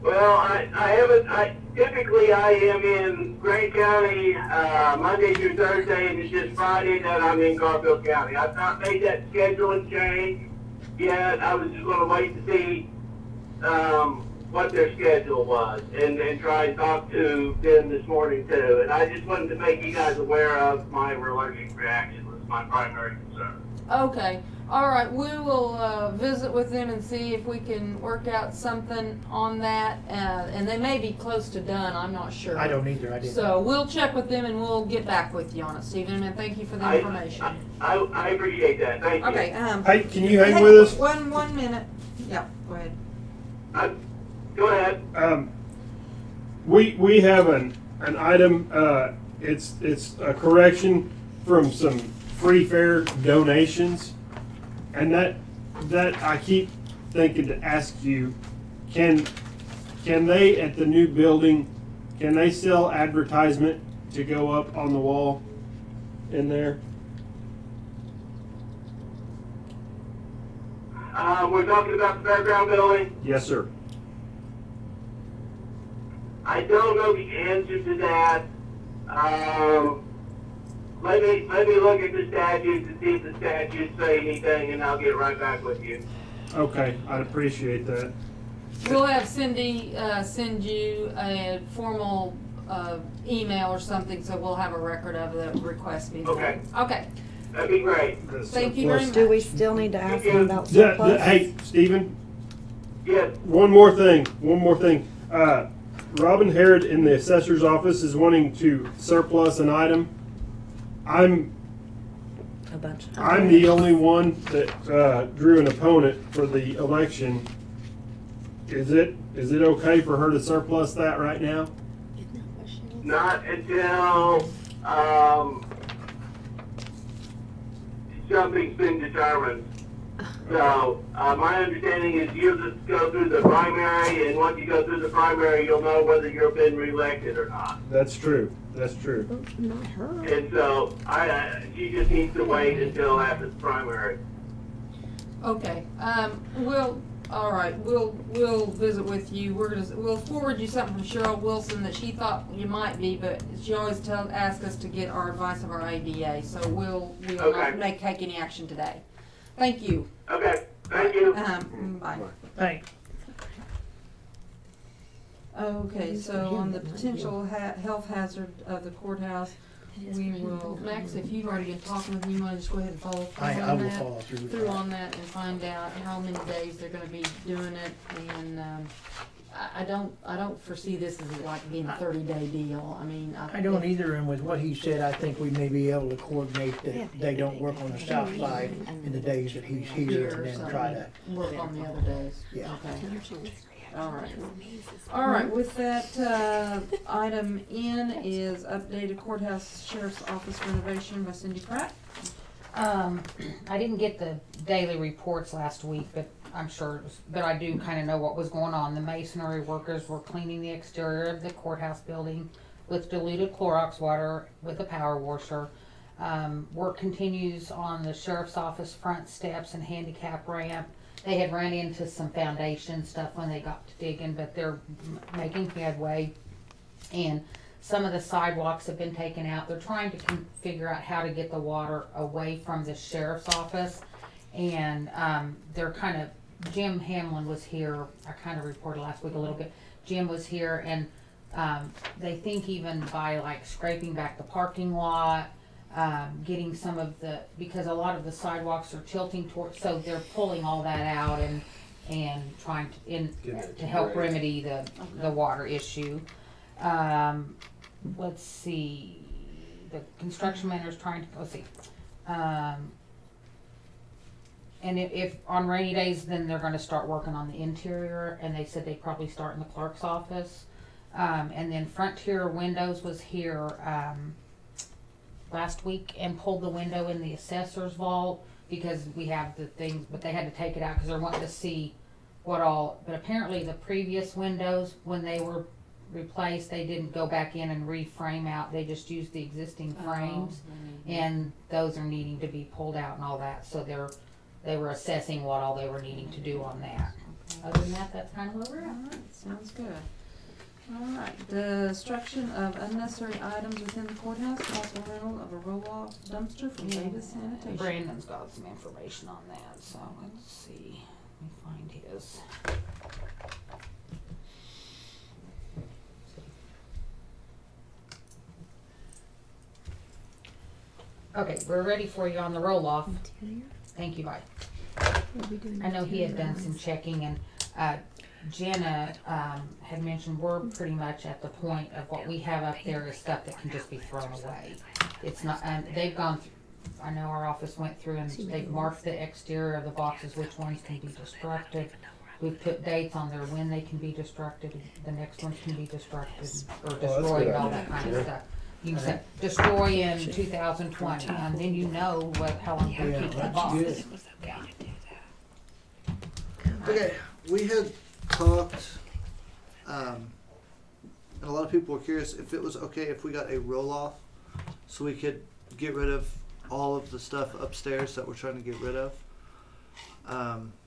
Well, I haven't, typically I am in Grant County, Monday through Thursday, and it's just Friday that I'm in Garfield County. I've not made that scheduling change yet. I was just gonna wait to see, what their schedule was and try and talk to them this morning too. And I just wanted to make you guys aware of my allergic reaction was my primary concern. Okay, all right, we will visit with them and see if we can work out something on that, and they may be close to done, I'm not sure. I don't either. I didn't. So we'll check with them and we'll get back with you on it, Stephen, and thank you for the information. I appreciate that. Thank you. Okay, Hey, can you hang with us? One minute, yeah, go ahead. Go ahead. We have an item, it's a correction from some free fair donations. And that I keep thinking to ask you, can they at the new building, can they sell advertisement to go up on the wall in there? We're talking about the fairground building. Yes, sir. I don't know the answer to that. Let me look at the statutes and see if the statutes say anything, and I'll get right back with you. Okay, I'd appreciate that. We'll have Cindy send you a formal email or something, so we'll have a record of the request being made. Okay. Okay, That'd be great. thank you very much. Do we still need to ask them about Yeah, surplus? hey, Stephen, Yes. one more thing. Robin Harrod in the assessor's office is wanting to surplus an item. I'm A bunch. the only one that drew an opponent for the election. Is it okay for her to surplus that right now? Not until something's been determined. So my understanding is you just go through the primary, and once you go through the primary, you'll know whether you've been reelected or not. That's true. That's true. Not her. And so she just needs to wait until after the primary. Okay, we'll visit with you. We'll forward you something from Cheryl Wilson that she thought you might be, but she always asks us to get our advice of our ADA, so we'll Okay. not take any action today. Thank you. Okay, thank you. Bye. Thanks. Okay, so on the potential health hazard of the courthouse, we will, Max, if you've already been talking with them, you wanna just go ahead and follow through I on will that? follow through. Through on that and find out how many days they're gonna be doing it, and, I don't foresee this as like being a 30-day deal, I mean. I don't either, and with what he said, I think we may be able to coordinate Yeah. that they don't work on the south side in the days that he's here, and then try to, Work on the other days. Yeah. Okay, all right, with that, item N is updated courthouse sheriff's office renovation by Cindy Pratt. I didn't get the daily reports last week, but I'm sure, but I do kind of know what was going on. The masonry workers were cleaning the exterior of the courthouse building with diluted Clorox water with a power washer. Work continues on the sheriff's office front steps and handicap ramp. They had run into some foundation stuff when they got to digging, but they're making headway. And some of the sidewalks have been taken out. They're trying to figure out how to get the water away from the sheriff's office. And they're kind of, Jim Hamlin was here, I kind of reported last week a little bit. Jim was here, and they think even by like scraping back the parking lot, getting some of the, because a lot of the sidewalks are tilting toward, so they're pulling all that out and trying to help remedy the water issue. Let's see, the construction manager's trying to, let's see. And if on rainy days, then they're gonna start working on the interior, and they said they'd probably start in the clerk's office. And then Frontier Windows was here, last week and pulled the window in the assessor's vault because we have the things, but they had to take it out because they're wanting to see what all, but apparently the previous windows, when they were replaced, they didn't go back in and reframe out, they just used the existing frames, and those are needing to be pulled out and all that, so they were assessing what all they were needing to do on that. Other than that, that's kind of where we're at. Alright, sounds good. Alright, destruction of unnecessary items within the courthouse, possible rental of a roll-off dumpster from Davis Sanitation. Brandon's got some information on that, so let's see. Let me find his. Okay, we're ready for you on the roll-off. Thank you, bye. I know he had done some checking, and Jenna had mentioned we're pretty much at the point of what we have up there is stuff that can just be thrown away. It's not, and they've gone through, I know our office went through and they've marked the exterior of the boxes, which ones can be destructed. We've put dates on there when they can be destructed, the next ones can be destructed or destroyed, all that kind of stuff. You can say destroy in 2020, and then you know how long to keep the box. Yeah. Okay, we had talked, and a lot of people were curious if it was okay if we got a roll-off so we could get rid of all of the stuff upstairs that we're trying to get rid of.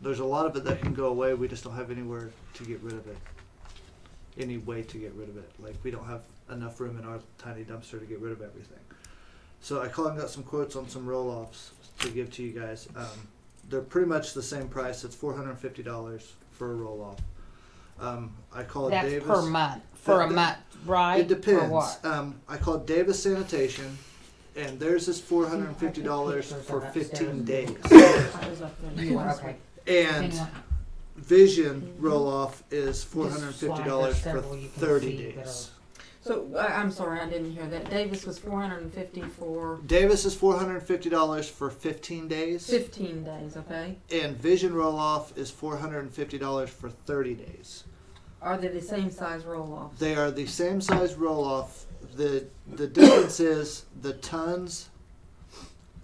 There's a lot of it that can go away, we just don't have anywhere to get rid of it. Any way to get rid of it. Like, we don't have enough room in our tiny dumpster to get rid of everything. So I called and got some quotes on some roll-offs to give to you guys. They're pretty much the same price. It's $450 for a roll-off. I called That's Davis. per month. For a month, right? It depends. For what? I called Davis Sanitation, and theirs is $450 for 15 days. Okay. And Vision roll-off is $450 for 30 days. So, I'm sorry, I didn't hear that. Davis was $450 for Davis is $450 for 15 days. 15 days, okay? And Vision roll-off is $450 for 30 days. Are they the same size roll-offs? They are the same size roll-off. The difference is the tons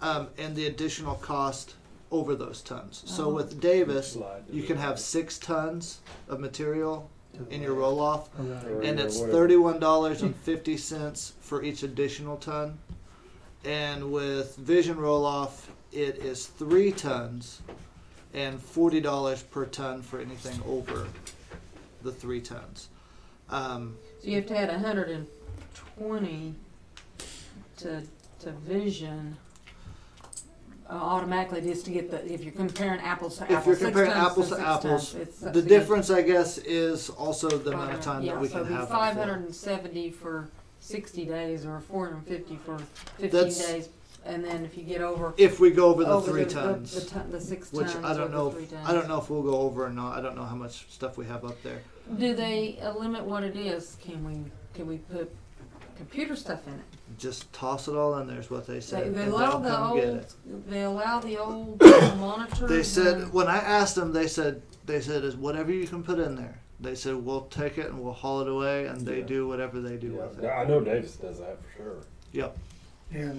and the additional cost over those tons. So with Davis, you can have 6 tons of material in your roll-off, and it's $31.50 for each additional ton. And with Vision roll-off, it is 3 tons and $40 per ton for anything over the 3 tons. So you have to add 120 to Vision. Automatically, just to get the, if you're comparing apples to apples. If you're comparing apples to apples, the difference, I guess, is also the amount of time that we can have. So it'd be $570 for 60 days, or $450 for 15 days, and then if you get over. If we go over the 3 tons, the 6 tons, which I don't know. I don't know if we'll go over or not. I don't know how much stuff we have up there. Do they limit what it is? Can we put computer stuff in it? Just toss it all in there is what they said. They allow the old monitor. They said, when I asked them, they said is whatever you can put in there. They said we'll take it and we'll haul it away, and they do whatever they do with it. I know Davis does that for sure. Yep. Yeah,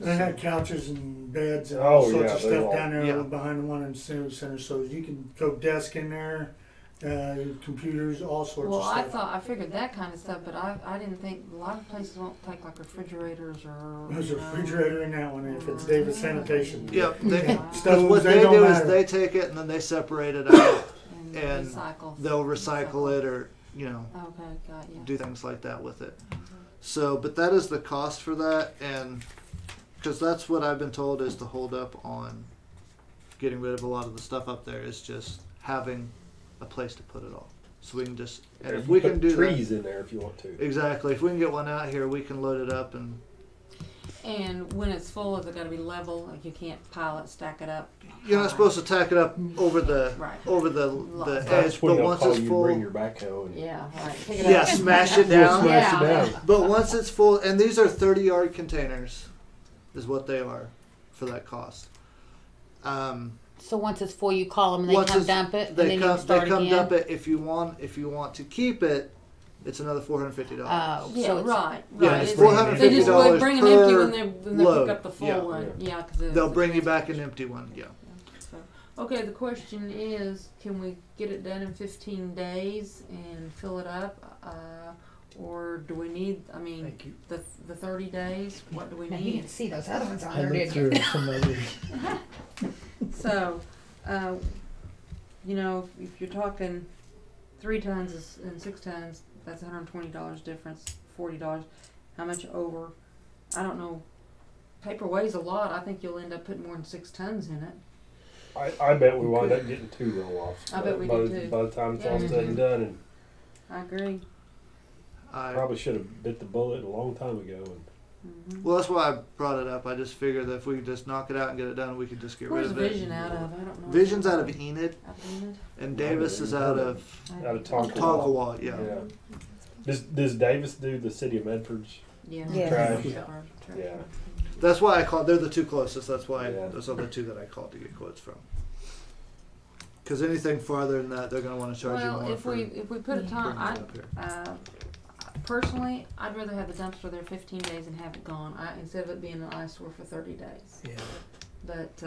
they had couches and beds and all sorts of stuff down there behind the one in the center, so you can throw desk in there computers, all sorts Well, of stuff. I figured that kind of stuff, but I didn't think, a lot of places won't take like refrigerators or. There's a you know, refrigerator in that one if it's Davis Sanitation. Yep. Because Stoves, what they they don't do is matter. they take it and then they separate it out and recycle. they'll recycle it or, you know, Okay, got you. do things like that with it. So, but that is the cost for that, and because that's what I've been told is the hold up on getting rid of a lot of the stuff up there is just having a place to put it all. So we can just, and if You we put can do trees that, in there if you want to. exactly. If we can get one out here, we can load it up and. And when it's full, is it got to be level? Like you can't pile it, stack it up. You're not supposed to tack it up over the Right. the That's edge, when but they'll once call it's you full, bring your backhoe. And Yeah, right. Pick it yeah, up. smash it down. Smash it Yeah. down. But once it's full, and these are 30-yard containers, is what they are for that cost. So once it's full, you call them and they Once come it's- dump it, and They then you come, can start they come again. dump it. If you want to keep it, it's another $450. Oh, Yeah, so it's, right. Yeah, Right. it's They just $450 would bring an empty per when they load. pick up the full Yeah. one. Yeah, because They'll bring you back an empty one. Yeah. So, okay, the question is, can we get it done in 15 days and fill it up, or do we need? I mean, Thank you. the 30 days. What do we now you need? didn't see those other ones on I there, looked did you? through some others. So, you know, if you're talking 3 tons and 6 tons, that's $120 difference, $40. How much over? I don't know. Paper weighs a lot. I think you'll end up putting more than 6 tons in it. I bet we wind up getting 2 roll-offs. I bet we by, do the- too. By the time it's all Yeah. said and done, and I agree. probably should have bit the bullet a long time ago. And Well, that's why I brought it up. I just figured that if we could just knock it out and get it done, we could just get Where's rid of it. Vision out of? I don't know. Vision's out of Enid, Out of Enid? and Davis is out of out of Tonkawa. Tonkawa. Yeah. Does Davis do the city of Medford's Yeah. trash? Yeah. Yeah. That's why I called. They're the 2 closest. That's why Yeah. those are the 2 that I called to get quotes from. Because anything farther than that, they're going to want to charge you Well, more if for we put a time, bringing it up here. personally, I'd rather have the dumpster there 15 days and have it gone. Instead of it being an eyesore for 30 days. Yeah. But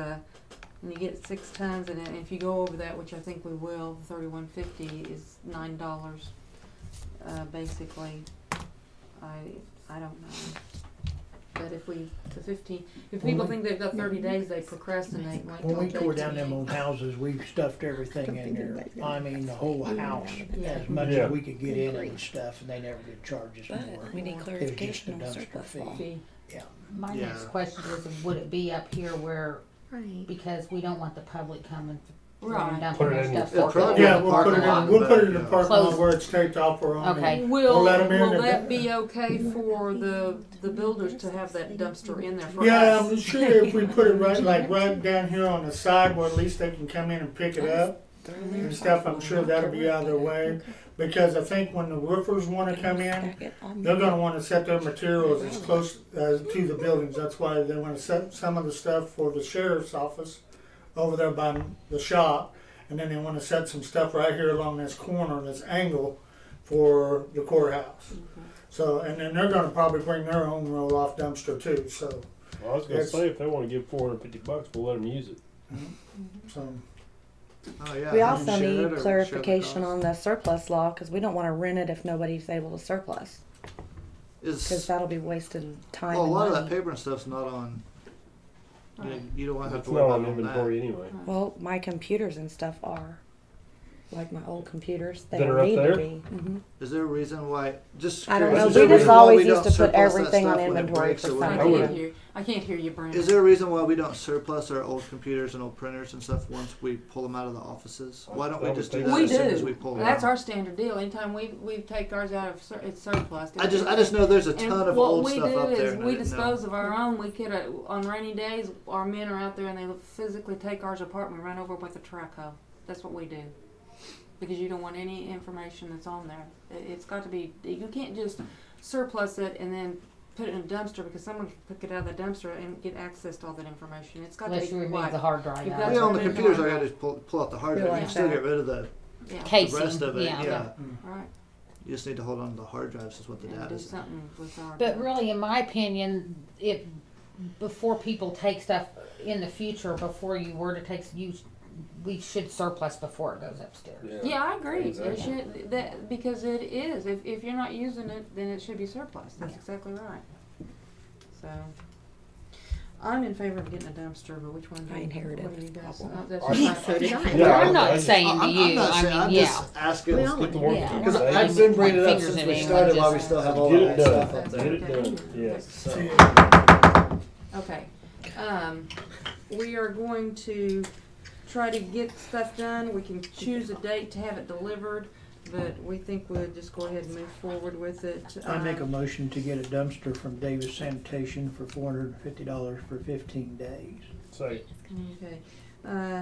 when you get 6 tons, and if you go over that, which I think we will, the 3150 is $9. Basically, I don't know. But if people think they've got 30 days, they procrastinate. Like When we tore down them old houses, we stuffed everything in there. I mean, the whole house, as much Yeah. as we could get in it and stuff, and they never did charge us more. But we need It was just a clarification on dumpster surplus law. fee. Yeah. My Yeah. next question is, would it be up here where, Right. because we don't want the public coming Right. dumping Put it their in stuff. It'll probably Yeah, be we'll parking put it lot in, we'll the put it back, in the yeah. parking lot Close. where it's taped off or on. Okay. Will let 'em in will and- that be okay for the builders to have that dumpster in there for Yeah, us? I'm sure if we put it right down here on the side where at least they can come in and pick it up and stuff, I'm sure that'll be out of their way. Because I think when the roofers wanna come in, they're gonna wanna set their materials as close to the buildings. That's why they wanna set some of the stuff for the sheriff's office over there by the shop. And then they wanna set some stuff right here along this corner, this angle for the courthouse. So, and then they're gonna probably bring their own roll-off dumpster too, so, Well, I was gonna It's- say if they want to give $450, we'll let them use it. so. Oh, yeah. We and also share it or need share the clarification cost. on the surplus law, because we don't want to rent it if nobody's able to surplus, because Is that'll be wasted time well, a and lot of money. that paper and stuff's not on. You don't have It's to worry not about on all that. inventory anyway. Well, my computers and stuff are, like my old computers, they That are don't up need there? to be. Is there a reason why? Just I don't curious, know. is there We a just reason why always we used don't to put surplus that everything on stuff when it inventory breaks for or when some it I reason. can't goes? hear. I can't hear you, Brandon. Is there a reason why we don't surplus our old computers and old printers and stuff once we pull them out of the offices? Why don't we just do that We as soon as do. we pull them That's out? our standard deal. Anytime we take ours out of it's surplus. I just know there's a ton And of what old we stuff do up there. is and I we didn't know. dispose of our own. We could on rainy days, our men are out there and they physically take ours apart and we run over with a track hoe. That's what we do. Because you don't want any information that's on there. It's got to be. You can't just surplus it and then put it in a dumpster because someone can pick it out of the dumpster and get access to all that information. It's got Unless to you be remove wiped. the hard drive You've out. got Yeah, to on the remove computers, I hard gotta drive. just pull out the hard drive. You Realize can still that. get rid of the Yeah. Casing. rest of it. Yeah. Yeah. Right. You just need to hold on to the hard drives. Is what the And data do is. something with our. But really, in my opinion, before people take stuff in the future, before you were to take, we should surplus before it goes upstairs. Yeah, I agree. Exactly. It should, that, because it is. If you're not using it, then it should be surplus. That's exactly right. So, I'm in favor of getting a dumpster, but which one? I inherited what do you this guys? problem. That's I- just So did I. Yeah, I'm not I just- saying to you. I'm not saying, I I'm mean, yeah. just asking. We all Get the work Yeah. done. Because Say, I've been bringing it up Fingers since in we anyone started while we just- still have all Get the it old done. stuff up Get there. it done. Yes. So, Okay. We are going to try to get stuff done. We can choose a date to have it delivered, but we think we'll just go ahead and move forward with it. I make a motion to get a dumpster from Davis Sanitation for $450 for 15 days. Say, Okay.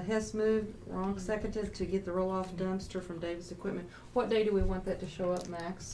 Hess moved, Ronk seconded to get the roll-off dumpster from Davis Equipment. What day do we want that to show up, Max?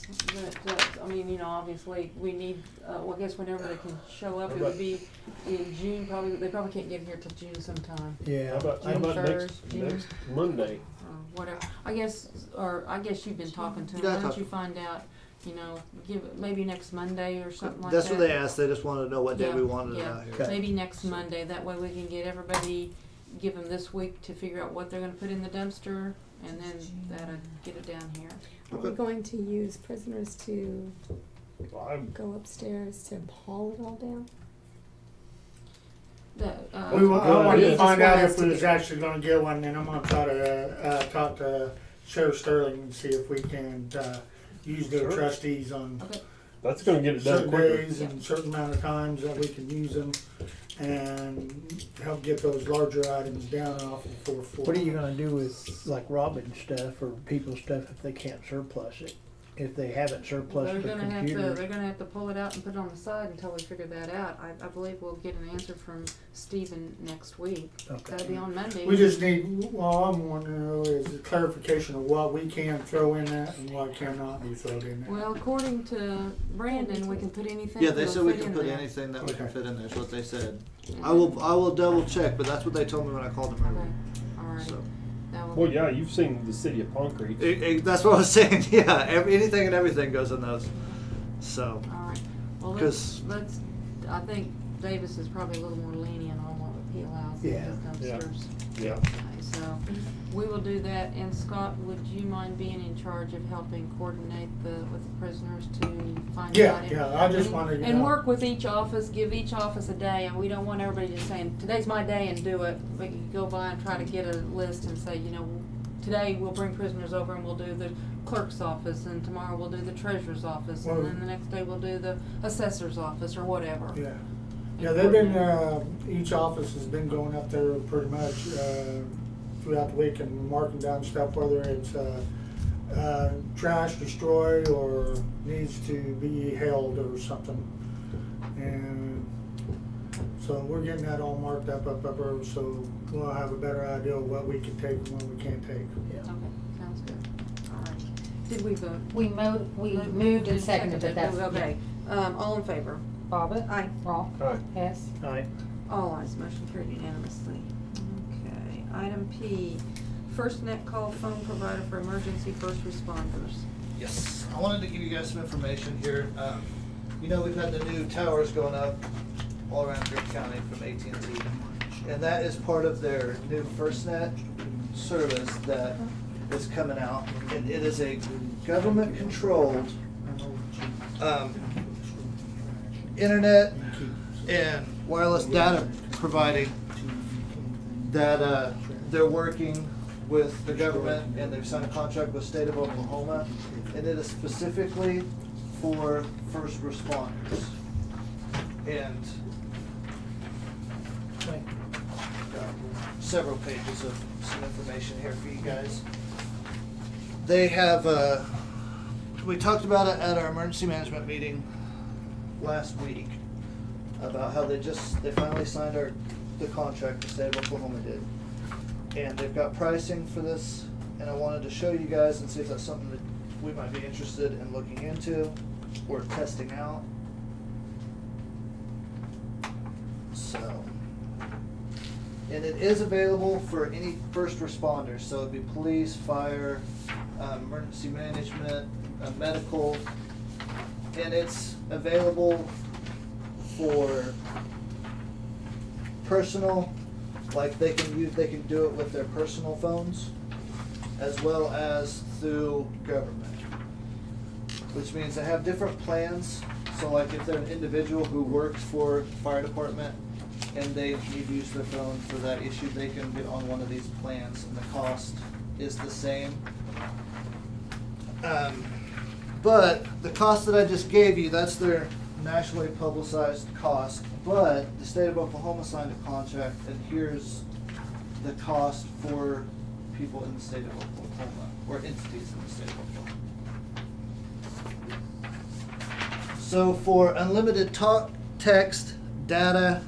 I mean, you know, obviously, we need, well, I guess whenever they can show up, it would be in June, probably, they probably can't get here till June sometime. Yeah. how about June next 1st, June? next Monday? Or whatever. I guess you've been talking to them. Yeah, I Why don't talked- you find out, you know, give it maybe next Monday or something like that's that. what they asked. They just wanted to know what day Yeah, we wanted it yeah. out here. Okay. Maybe next Monday, that way we can get everybody, give them this week to figure out what they're gonna put in the dumpster, and then that'll get it down here. Are we going to use prisoners to Well, I'm- go upstairs to haul it all down? The, I wanted Yeah. to find out Just if want we us was to actually gonna get one, and I'm gonna try to, talk to Sheriff Sterling and see if we can, use their Sure. trustees on That's gonna get it done certain quicker. days and certain amount of times that we can use them and help get those larger items down off the 4th floor. What are you gonna do with like Robin stuff or people's stuff if they can't surplus it? If they haven't surplused They're the gonna have to, computer? they're gonna have to pull it out and put it on the side until we figure that out. I believe we'll get an answer from Stephen next week. Okay. That'll be on Monday. We just need, well, I'm wondering is a clarification of what we can throw in that and what cannot be thrown in there. Well, according to Brandon, we can put anything. Yeah, they that'll said we fit can in put there. anything that we can Okay. fit in there. Is what they said. And I will double check, but that's what they told me when I called them Okay, earlier. alright. So. That will- Well, yeah, you've seen the city of Concrete. That's what I was saying. Yeah, anything and everything goes in those. So, Alright, well, 'Cause- let's, I think Davis is probably a little more lenient on what he allows in Yeah. his dumpsters. Yeah. Okay, so, we will do that, and Scott, would you mind being in charge of helping coordinate with the prisoners to find Yeah, out? yeah, I just wanted to And know. work with each office, give each office a day, and we don't want everybody just saying, today's my day and do it. We can go by and try to get a list and say, you know, today we'll bring prisoners over and we'll do the clerk's office, and tomorrow we'll do the treasurer's office, Well- and then the next day we'll do the assessor's office, or whatever. Yeah. Yeah, they've been, each office has been going up there pretty much, throughout the week and marking down stuff, whether it's, trash destroyed or needs to be held or something. And so we're getting that all marked up, so we'll have a better idea of what we can take and what we can't take. Yeah. Okay, sounds good. Alright. Did we vote? We moved and seconded, but that's, Okay, all in favor? Bobbit. Aye. Wrong. Aye. Hess. Aye. All ayes, motion carried unanimously. Okay, item P, First Net Call Phone Provider for Emergency First Responders. yes, I wanted to give you guys some information here. You know, we've had the new towers going up all around Green County from AT&T, and that is part of their new FirstNet service that is coming out, and it is a government-controlled internet and wireless data providing that they're working with the government, and they've signed a contract with the state of Oklahoma, and it is specifically for first responders. And got several pages of some information here for you guys. They have, we talked about it at our emergency management meeting last week about how they finally signed the contract, the state of Oklahoma did. And they've got pricing for this, and I wanted to show you guys and see if that's something that we might be interested in looking into or testing out. So, and it is available for any first responders, so it'd be police, fire, emergency management, medical, and it's available for personal Like they can do it with their personal phones as well as through government. Which means they have different plans. So like if they're an individual who works for the fire department and they need to use their phone for that issue, they can get on one of these plans and the cost is the same. But the cost that I just gave you, that's their nationally publicized cost. But the state of Oklahoma signed a contract, and here's the cost for people in the state of Oklahoma, or entities in the state of Oklahoma. So for unlimited talk, text, data,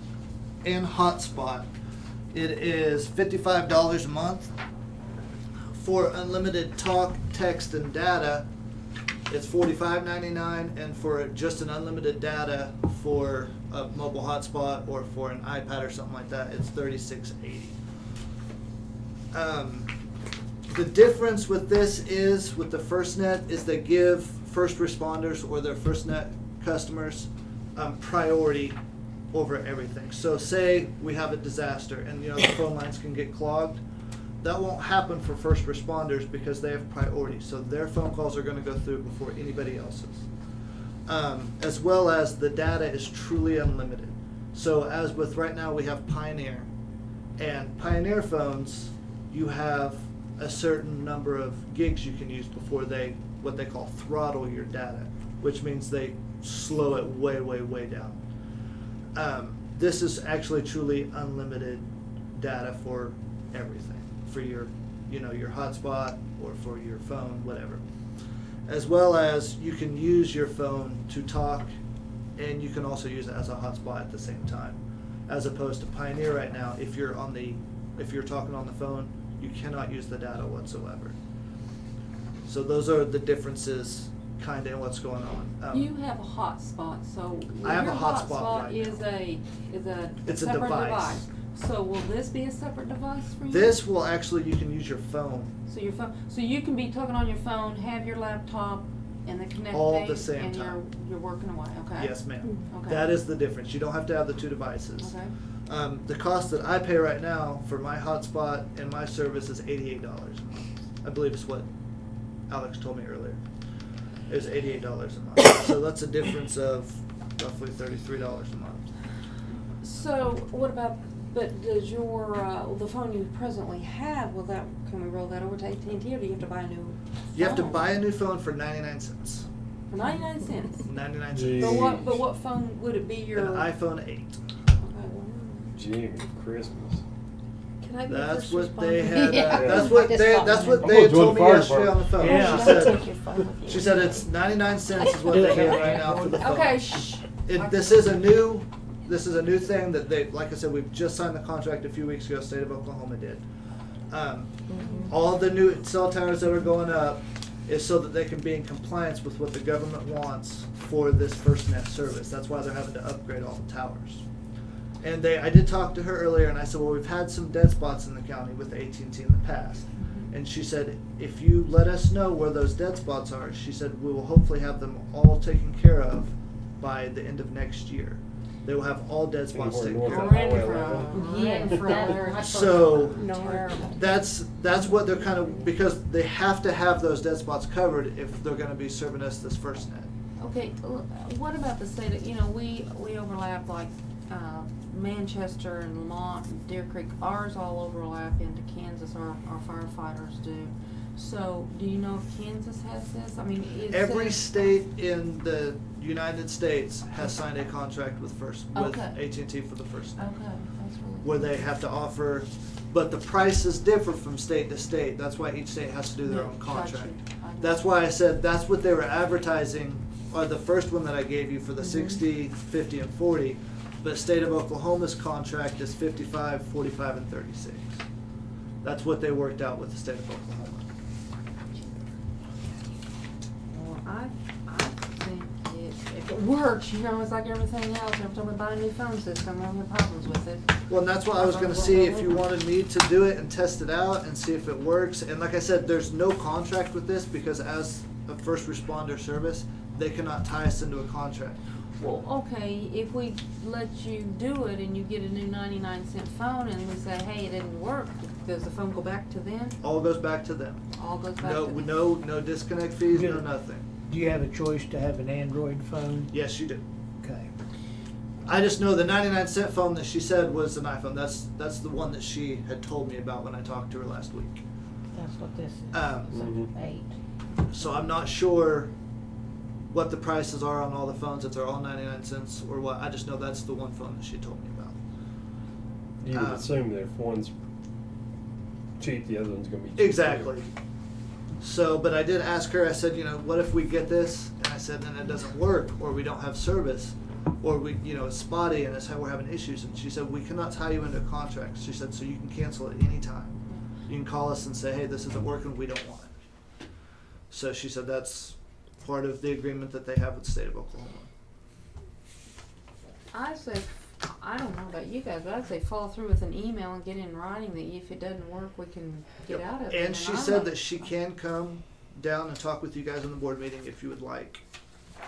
and hotspot, it is $55 a month. For unlimited talk, text, and data, it's $45.99, and for just an unlimited data for a mobile hotspot or for an iPad or something like that, it's $36.80. The difference with this is, with the FirstNet, is they give first responders or their FirstNet customers priority over everything. So say we have a disaster and the phone lines can get clogged. That won't happen for first responders because they have priority. So their phone calls are going to go through before anybody else's. As well as the data is truly unlimited. So as with right now we have Pioneer. And Pioneer phones, you have a certain number of gigs you can use before they, what they call throttle your data. Which means they slow it way, way, way down. This is actually truly unlimited data for everything. For your, your hotspot or for your phone, whatever. As well as you can use your phone to talk, and you can also use it as a hotspot at the same time. As opposed to Pioneer right now, if you're talking on the phone, you cannot use the data whatsoever. So those are the differences, kind of, in what's going on. You have a hotspot, so I have your a hotspot right is now. It's a separate device. So will this be a separate device for you? This will actually, you can use your phone. So your phone, so you can be talking on your phone, have your laptop, and the connect all thing, at the same and time. You're working away. Okay. Yes, ma'am. Okay. That is the difference. You don't have to have the two devices. Okay. The cost that I pay right now for my hotspot and my service is $88 a month. I believe it's what Alex told me earlier. It was $88 a month. So that's a difference of roughly $33 a month. So what about? But does your the phone you presently have, can we roll that over to AT&T, or do you have to buy a new phone? You have to buy a new phone for 99 cents. For 99 cents? 99 cents. But what phone would it be? Your an iPhone 8. Jimmy, Christmas. Can I be That's first what they responder? had. That's what they told me yesterday on the phone. Yeah. She said it's 99 cents is what they get right now for the phone. Okay, shh. This is a new thing that they, like I said, we've just signed the contract a few weeks ago. State of Oklahoma did. All the new cell towers that are going up is so that they can be in compliance with what the government wants for this FirstNet service. That's why they're having to upgrade all the towers. And I did talk to her earlier, and I said, well, we've had some dead spots in the county with AT&T in the past. And she said, if you let us know where those dead spots are, she said, we will hopefully have them all taken care of by the end of next year. They will have all dead spots taken care of. So that's what they're kind of, because they have to have those dead spots covered if they're going to be serving us this FirstNet. Okay, what about the state of, we overlap like Manchester and Lamont and Deer Creek. Ours all overlap into Kansas, our firefighters do. So do you know if Kansas has this? I mean, every state in the United States has signed a contract with AT&T for the FirstNet. Okay, that's really where they have to offer, but the prices differ from state to state. That's why each state has to do their own contract. That's why I said that's what they were advertising, or the first one that I gave you for the 60, 50, and 40. But state of Oklahoma's contract is 55, 45, and 36. That's what they worked out with the state of Oklahoma. Well, I think if it works, it's like everything else. Every time we buy a new phone system, we have problems with it. Well, and that's why I was going to see if you wanted me to do it and test it out and see if it works. And like I said, there's no contract with this because as a first responder service, they cannot tie us into a contract. Well, okay, if we let you do it and you get a new 99-cent phone and we say, hey, it didn't work, does the phone go back to them? All goes back to them. All goes back No, to them? no disconnect fees, no Good. nothing. Do you have a choice to have an Android phone? Yes, you do. Okay. I just know the 99-cent phone that she said was an iPhone. That's the one that she had told me about when I talked to her last week. That's what this is. Um, It's 8. So I'm not sure what the prices are on all the phones, if they're all 99 cents or what. I just know that's the one phone that she told me about. You would assume that if one's cheap, the other one's going to be cheap. Exactly. So, but I did ask her, I said, you know, what if we get this? And I said, then it doesn't work, or we don't have service, or we, you know, it's spotty and it's how we're having issues. And she said, we cannot tie you into a contract. She said, so you can cancel it anytime. You can call us and say, hey, this isn't working, we don't want it. So she said that's part of the agreement that they have with the state of Oklahoma. I say, I don't know about you guys, but I'd say follow through with an email and get in writing that if it doesn't work, we can get out of it. And she said that she can come down and talk with you guys in the board meeting if you would like.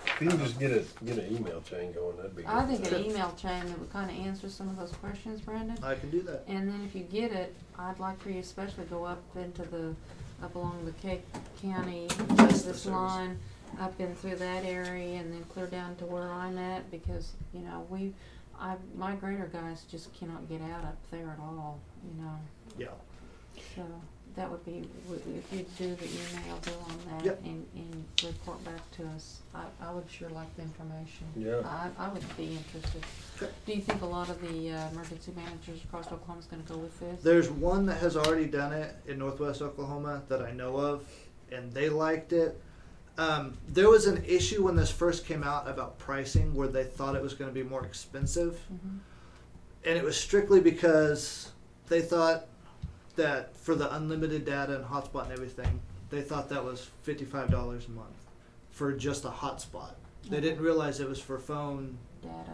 If you can just get an email chain going, that'd be good. I think an email chain that would kind of answer some of those questions, Brandon. I can do that. And then if you get it, I'd like for you especially go up into up along the Cape County Justice line, up in through that area, and then clear down to where I'm at, because, you know, my grader guys just cannot get out up there at all, you know. Yeah. So that would be, if you'd do the email deal on that. Yep. and report back to us, I would sure like the information. Yeah. I would be interested. Okay. Do you think a lot of the emergency managers across Oklahoma is going to go with this? There's one that has already done it in Northwest Oklahoma that I know of, and they liked it. There was an issue when this first came out about pricing where they thought it was going to be more expensive. Mm-hmm. And it was strictly because they thought that for the unlimited data and hotspot and everything, they thought that was $55 a month for just a hotspot. They didn't realize it was for phone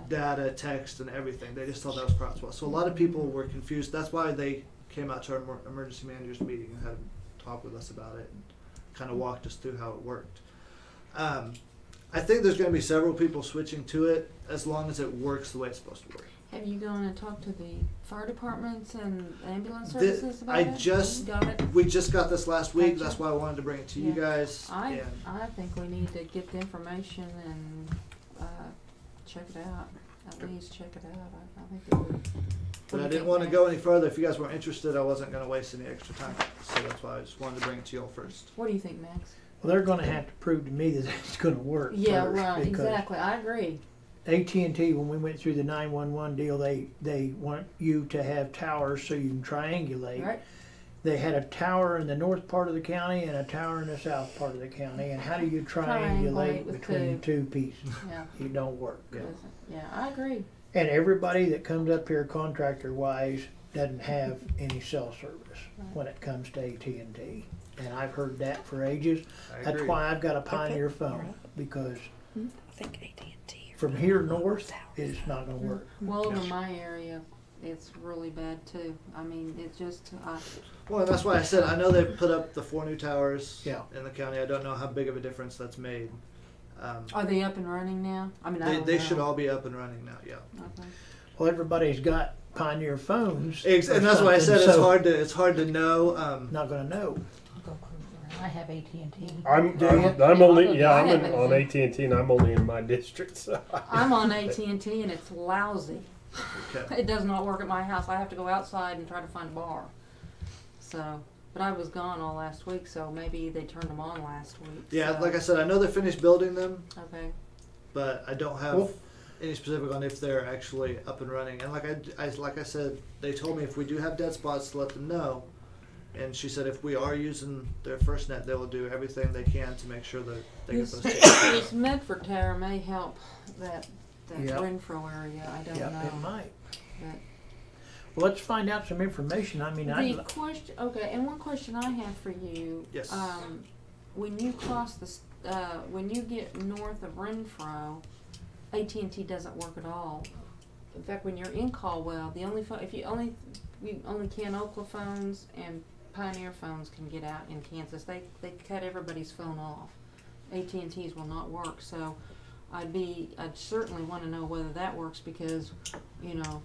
data, text, and everything. They just thought that was for hotspot. So a lot of people were confused. That's why they came out to our emergency managers meeting and had a talk with us about it and kind of walked us through how it worked. I think there's going to be several people switching to it as long as it works the way it's supposed to work. Have you gone and talked to the fire departments and ambulance services about We just got this last week. Gotcha. That's why I wanted to bring it to you guys. I think we need to get the information and check it out. At least check it out. I think it would. But I didn't want to go any further. If you guys weren't interested, I wasn't going to waste any extra time. So that's why I just wanted to bring it to y'all first. What do you think, Max? Well, they're going to have to prove to me that it's going to work. Yeah, first, right. because Exactly. I agree. AT&T, when we went through the 911 deal, they want you to have towers so you can triangulate. Right. They had a tower in the north part of the county and a tower in the south part of the county. And how do you triangulate with between two pieces? Yeah. It don't work. Yeah, I agree. And everybody that comes up here contractor-wise doesn't have any cell service when it comes to AT&T. And I've heard that for ages. That's agree. why I've got a Pioneer phone, because I think AT&T. from here north, it's not going to work. Well, over my area, it's really bad too. I mean, it just. Well, that's why I said I know they put up the 4 new towers Yeah. in the county. I don't know how big of a difference that's made. Are they up and running now? I mean, I don't they know. should all be up and running now. Yeah. Okay. Well, everybody's got Pioneer phones. And that's why I said it's hard to know. Not going to know. I have AT&T. I'm I only have I'm it. on AT&T and I'm only in my district. So I'm on AT&T and it's lousy. Okay. It does not work at my house. I have to go outside and try to find a bar. So, but I was gone all last week, so maybe they turned them on last week. Yeah, so. like I said, I know they're finished building them, Okay. but I don't have any specific on if they're actually up and running. And like I said, they told me if we do have dead spots to let them know. And she said if we are using their FirstNet, they will do everything they can to make sure that they get those taken. This Medford Tower may help that Yep. Renfro area. I don't know. It might. But Well, let's find out some information. I mean, the question, okay, and one question I have for you. Yes. When you cross when you get north of Renfro, AT&T doesn't work at all. In fact, when you're in Caldwell, the only phone, we only can Okla phones and Pioneer phones can get out in Kansas. They cut everybody's phone off. AT&T's will not work. So I'd certainly wanna know whether that works because, you know,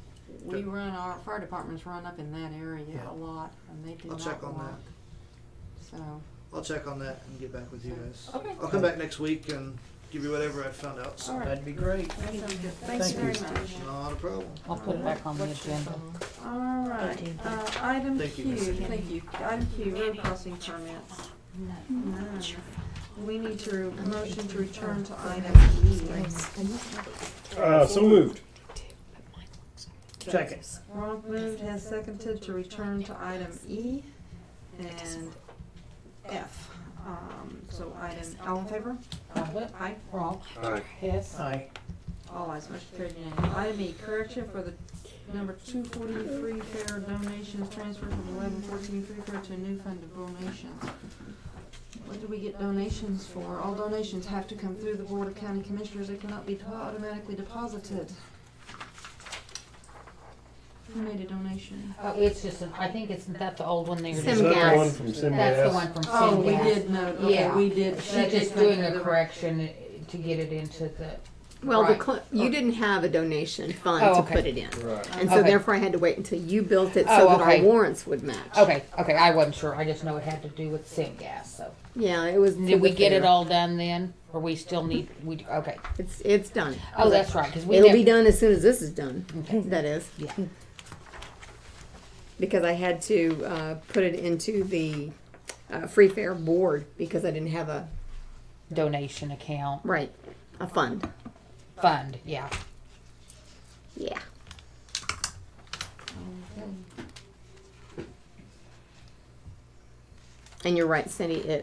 our fire departments run up in that area a lot and they do I'll not check on work. that. So, I'll check on that and get back with you guys. okay. I'll come back next week and give you whatever I found out. So. All right. That'd be great. That sounds good. Thank Thanks you. very much. Not a problem. I'll put it back on the agenda. All right, item Thank you, Q, Missy. thank you. Item Q, road crossing permits. None. We need to motion to return to item E. So moved. Second. Ronk moved, has seconded to return to item E and F. So item, all in favor? Bobbit, Aye. Wrong, Aye. Hess, Aye. All ayes, motion carried unanimously. Item E, correction for the number 240 free fair donations transfer from 1114 free fair to a new fund of donations. What do we get donations for? All donations have to come through the Board of County Commissioners. They cannot be automatically deposited. Who made a donation? oh, it's just, I think it's, that the old one there. Is that the one from Sim That's the Gas? one from Oh, we Simgas. did note, okay, Yeah. we did. She's just doing a correction to get it into the. Well, right. you didn't have a donation fund Oh, to okay. put it in. Right. And so Okay. therefore I had to wait until you built it so Oh, that okay. our warrants would match. Okay, I wasn't sure, I just know it had to do with Simgas, so. Yeah, it was. Did we get it all done then, or we still need, okay. It's done. Oh, that's right, cause we It'll never. be done as soon as this is done. Okay. That is. Yeah. Because I had to put it into the free fair board because I didn't have a Donation account, a fund. fund, yeah. Yeah. And you're right, Cindy.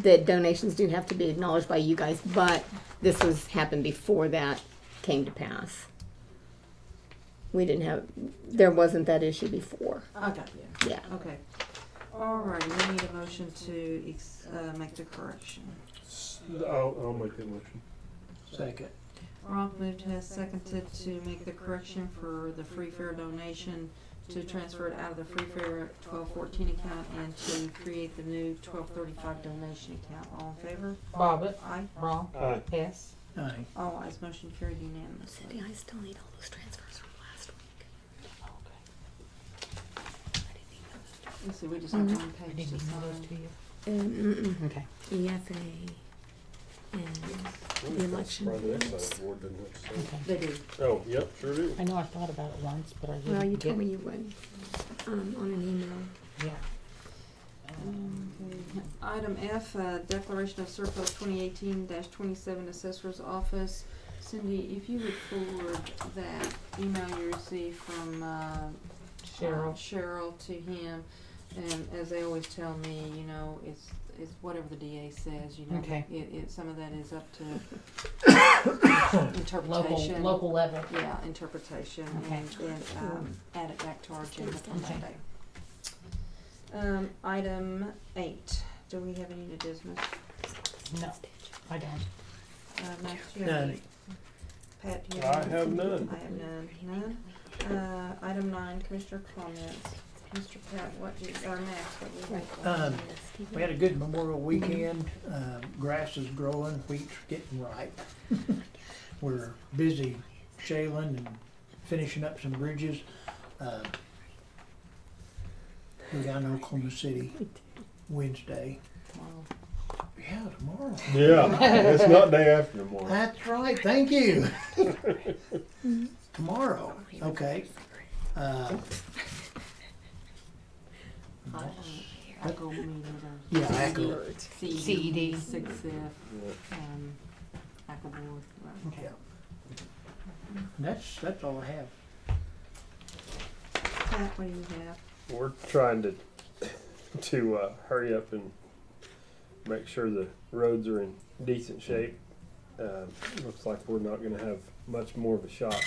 The donations do have to be acknowledged by you guys, but this was happened before that came to pass. We didn't have. There wasn't that issue before. Okay, Yeah. okay. All right, we need a motion to make the correction. I'll make that motion. Second. Ronk moved, has seconded to make the correction for the free fair donation to transfer it out of the free fair 1214 account and to create the new 1235 donation account. All in favor? Bobbit, Aye. Wrong, Aye. Hess. Aye. All ayes, motion carried unanimously. Cindy, I still need all those transfers from last week. Let's see, we just have one I page didn't to email those sign. to you. Okay. EFA and the election. Probably the next side board, didn't it? So- Okay. They do. Oh, yep, sure do. I know I thought about it once, but I didn't. Well, you get- told me you would on an email. Yeah. Okay. Item F, declaration of surplus 2018-27 Assessor's Office. Cindy, if you would forward that email you received from Cheryl to him, and as they always tell me, you know, it's whatever the DA says, you know. Okay. Some of that is up to interpretation. Local level. Yeah, interpretation, Okay. and add it back to our agenda for Okay. Monday. Item 8, do we have any new business? No, I don't. Max, do you have None. any? Pat, do you I have any? have none. I have none. Item 9, Commissioner comments. Mr. Pat, what do you, or Max, what do you have? We had a good Memorial weekend. Grass is growing, wheat's getting ripe. We're busy shaling and finishing up some bridges. We're down in Oklahoma City Wednesday. Yeah, tomorrow. Yeah, it's not day after tomorrow. That's right, thank you. Tomorrow, okay. Echo meter. Yeah, Echo. CED. 6F, Echo board. Right. Okay. That's all I have. Pat, what do you have? We're trying to hurry up and make sure the roads are in decent shape. Looks like we're not going to have much more of a shot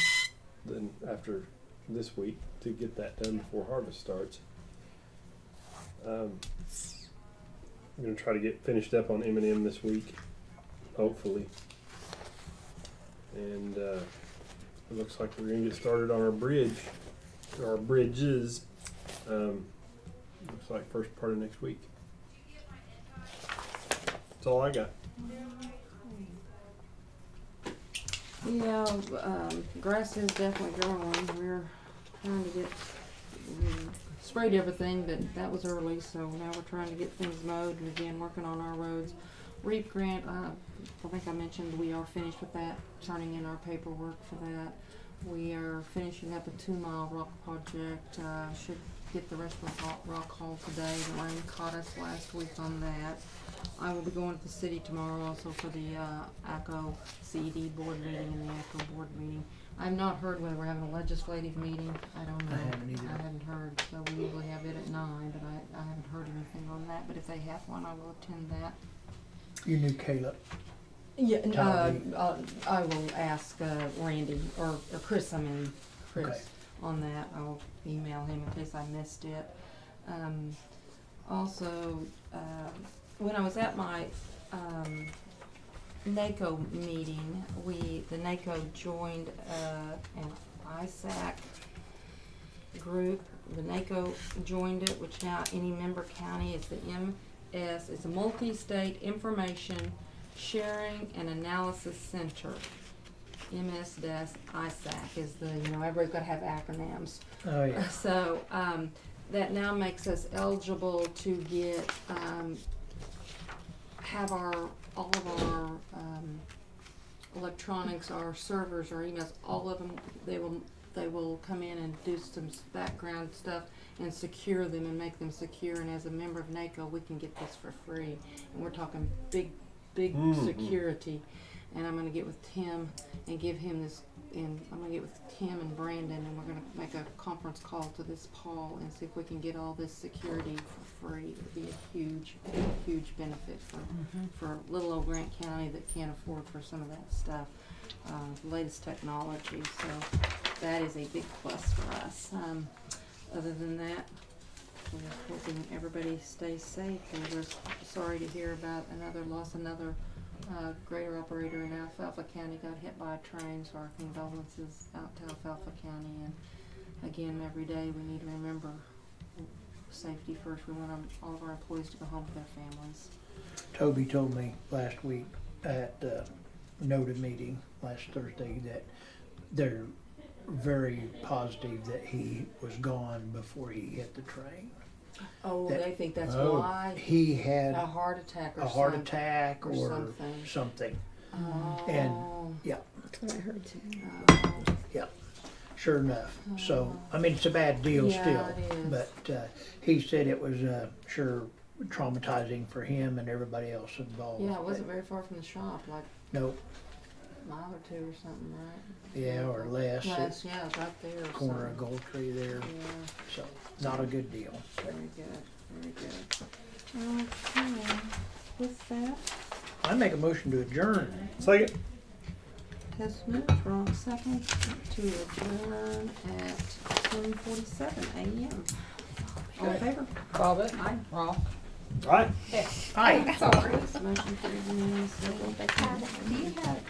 than after this week to get that done before harvest starts. I'm going to try to get finished up on M&M this week, hopefully. And it looks like we're going to get started on our bridges. Looks like first part of next week. That's all I got. Yeah, grass is definitely growing. We're trying to get, we sprayed everything, but that was early, so now we're trying to get things mowed and again, working on our roads. REAP grant, I think I mentioned we are finished with that, turning in our paperwork for that. We are finishing up a 2-mile rock project, should get the rest of the rock haul today. The rain caught us last week on that. I will be going to the city tomorrow also for the ACO CED board meeting and the ACO board meeting. I have not heard whether we're having a legislative meeting. I don't know. I haven't heard. So we usually have it at 9, but I haven't heard anything on that. But if they have one, I will attend that. You knew Caleb. Yeah, I will ask Randy or Chris. I mean Chris Okay. on that. I'll email him in case I missed it. Also, when I was at my NACO meeting, the NACO joined an ISAC group. The NACO joined it, which now any member county is the MS. It's a multi-state information sharing and analysis center. MS-ISAC is the, everybody's got to have acronyms. Oh, yeah. So that now makes us eligible to get, have all of our electronics, our servers, our emails, all of them, they will come in and do some background stuff and secure them and make them secure. And as a member of NACO, we can get this for free. And we're talking big security. And I'm going to get with Tim and give him this, and I'm going to get with Tim and Brandon, and we're going to make a conference call to this Paul and see if we can get all this security for free. It would be a huge benefit for little old Grant County that can't afford for some of that stuff, the latest technology. So that is a big plus for us. Other than that, we're hoping everybody stays safe. And we're sorry to hear about another grader operator in Alfalfa County got hit by a train, so our condolences out to Alfalfa County. And again, every day we need to remember safety first. We want all of our employees to go home to their families. Toby told me last week at the NODA meeting last Thursday that they're very positive that he was gone before he hit the train. Oh, they think that's why he had a heart attack or something. Oh. And yeah, That's what I heard too. Yeah, sure enough. So I mean, it's a bad deal still, it is. but he said it was sure traumatizing for him and everybody else involved. Yeah, it wasn't very far from the shop, like nope. a mile or two or something, right? Yeah, or less. Yeah, it's right there. Or Corner something. of Goldtree there. Yeah. So not a good deal. Very good. Okay. With that, I make a motion to adjourn. Second. Tess Smith, wrong second, to adjourn at 10:47 a.m. All in favor? Bobbit. Aye. Ross. Right. Aye. Sorry. Motion carries unanimously. Do you have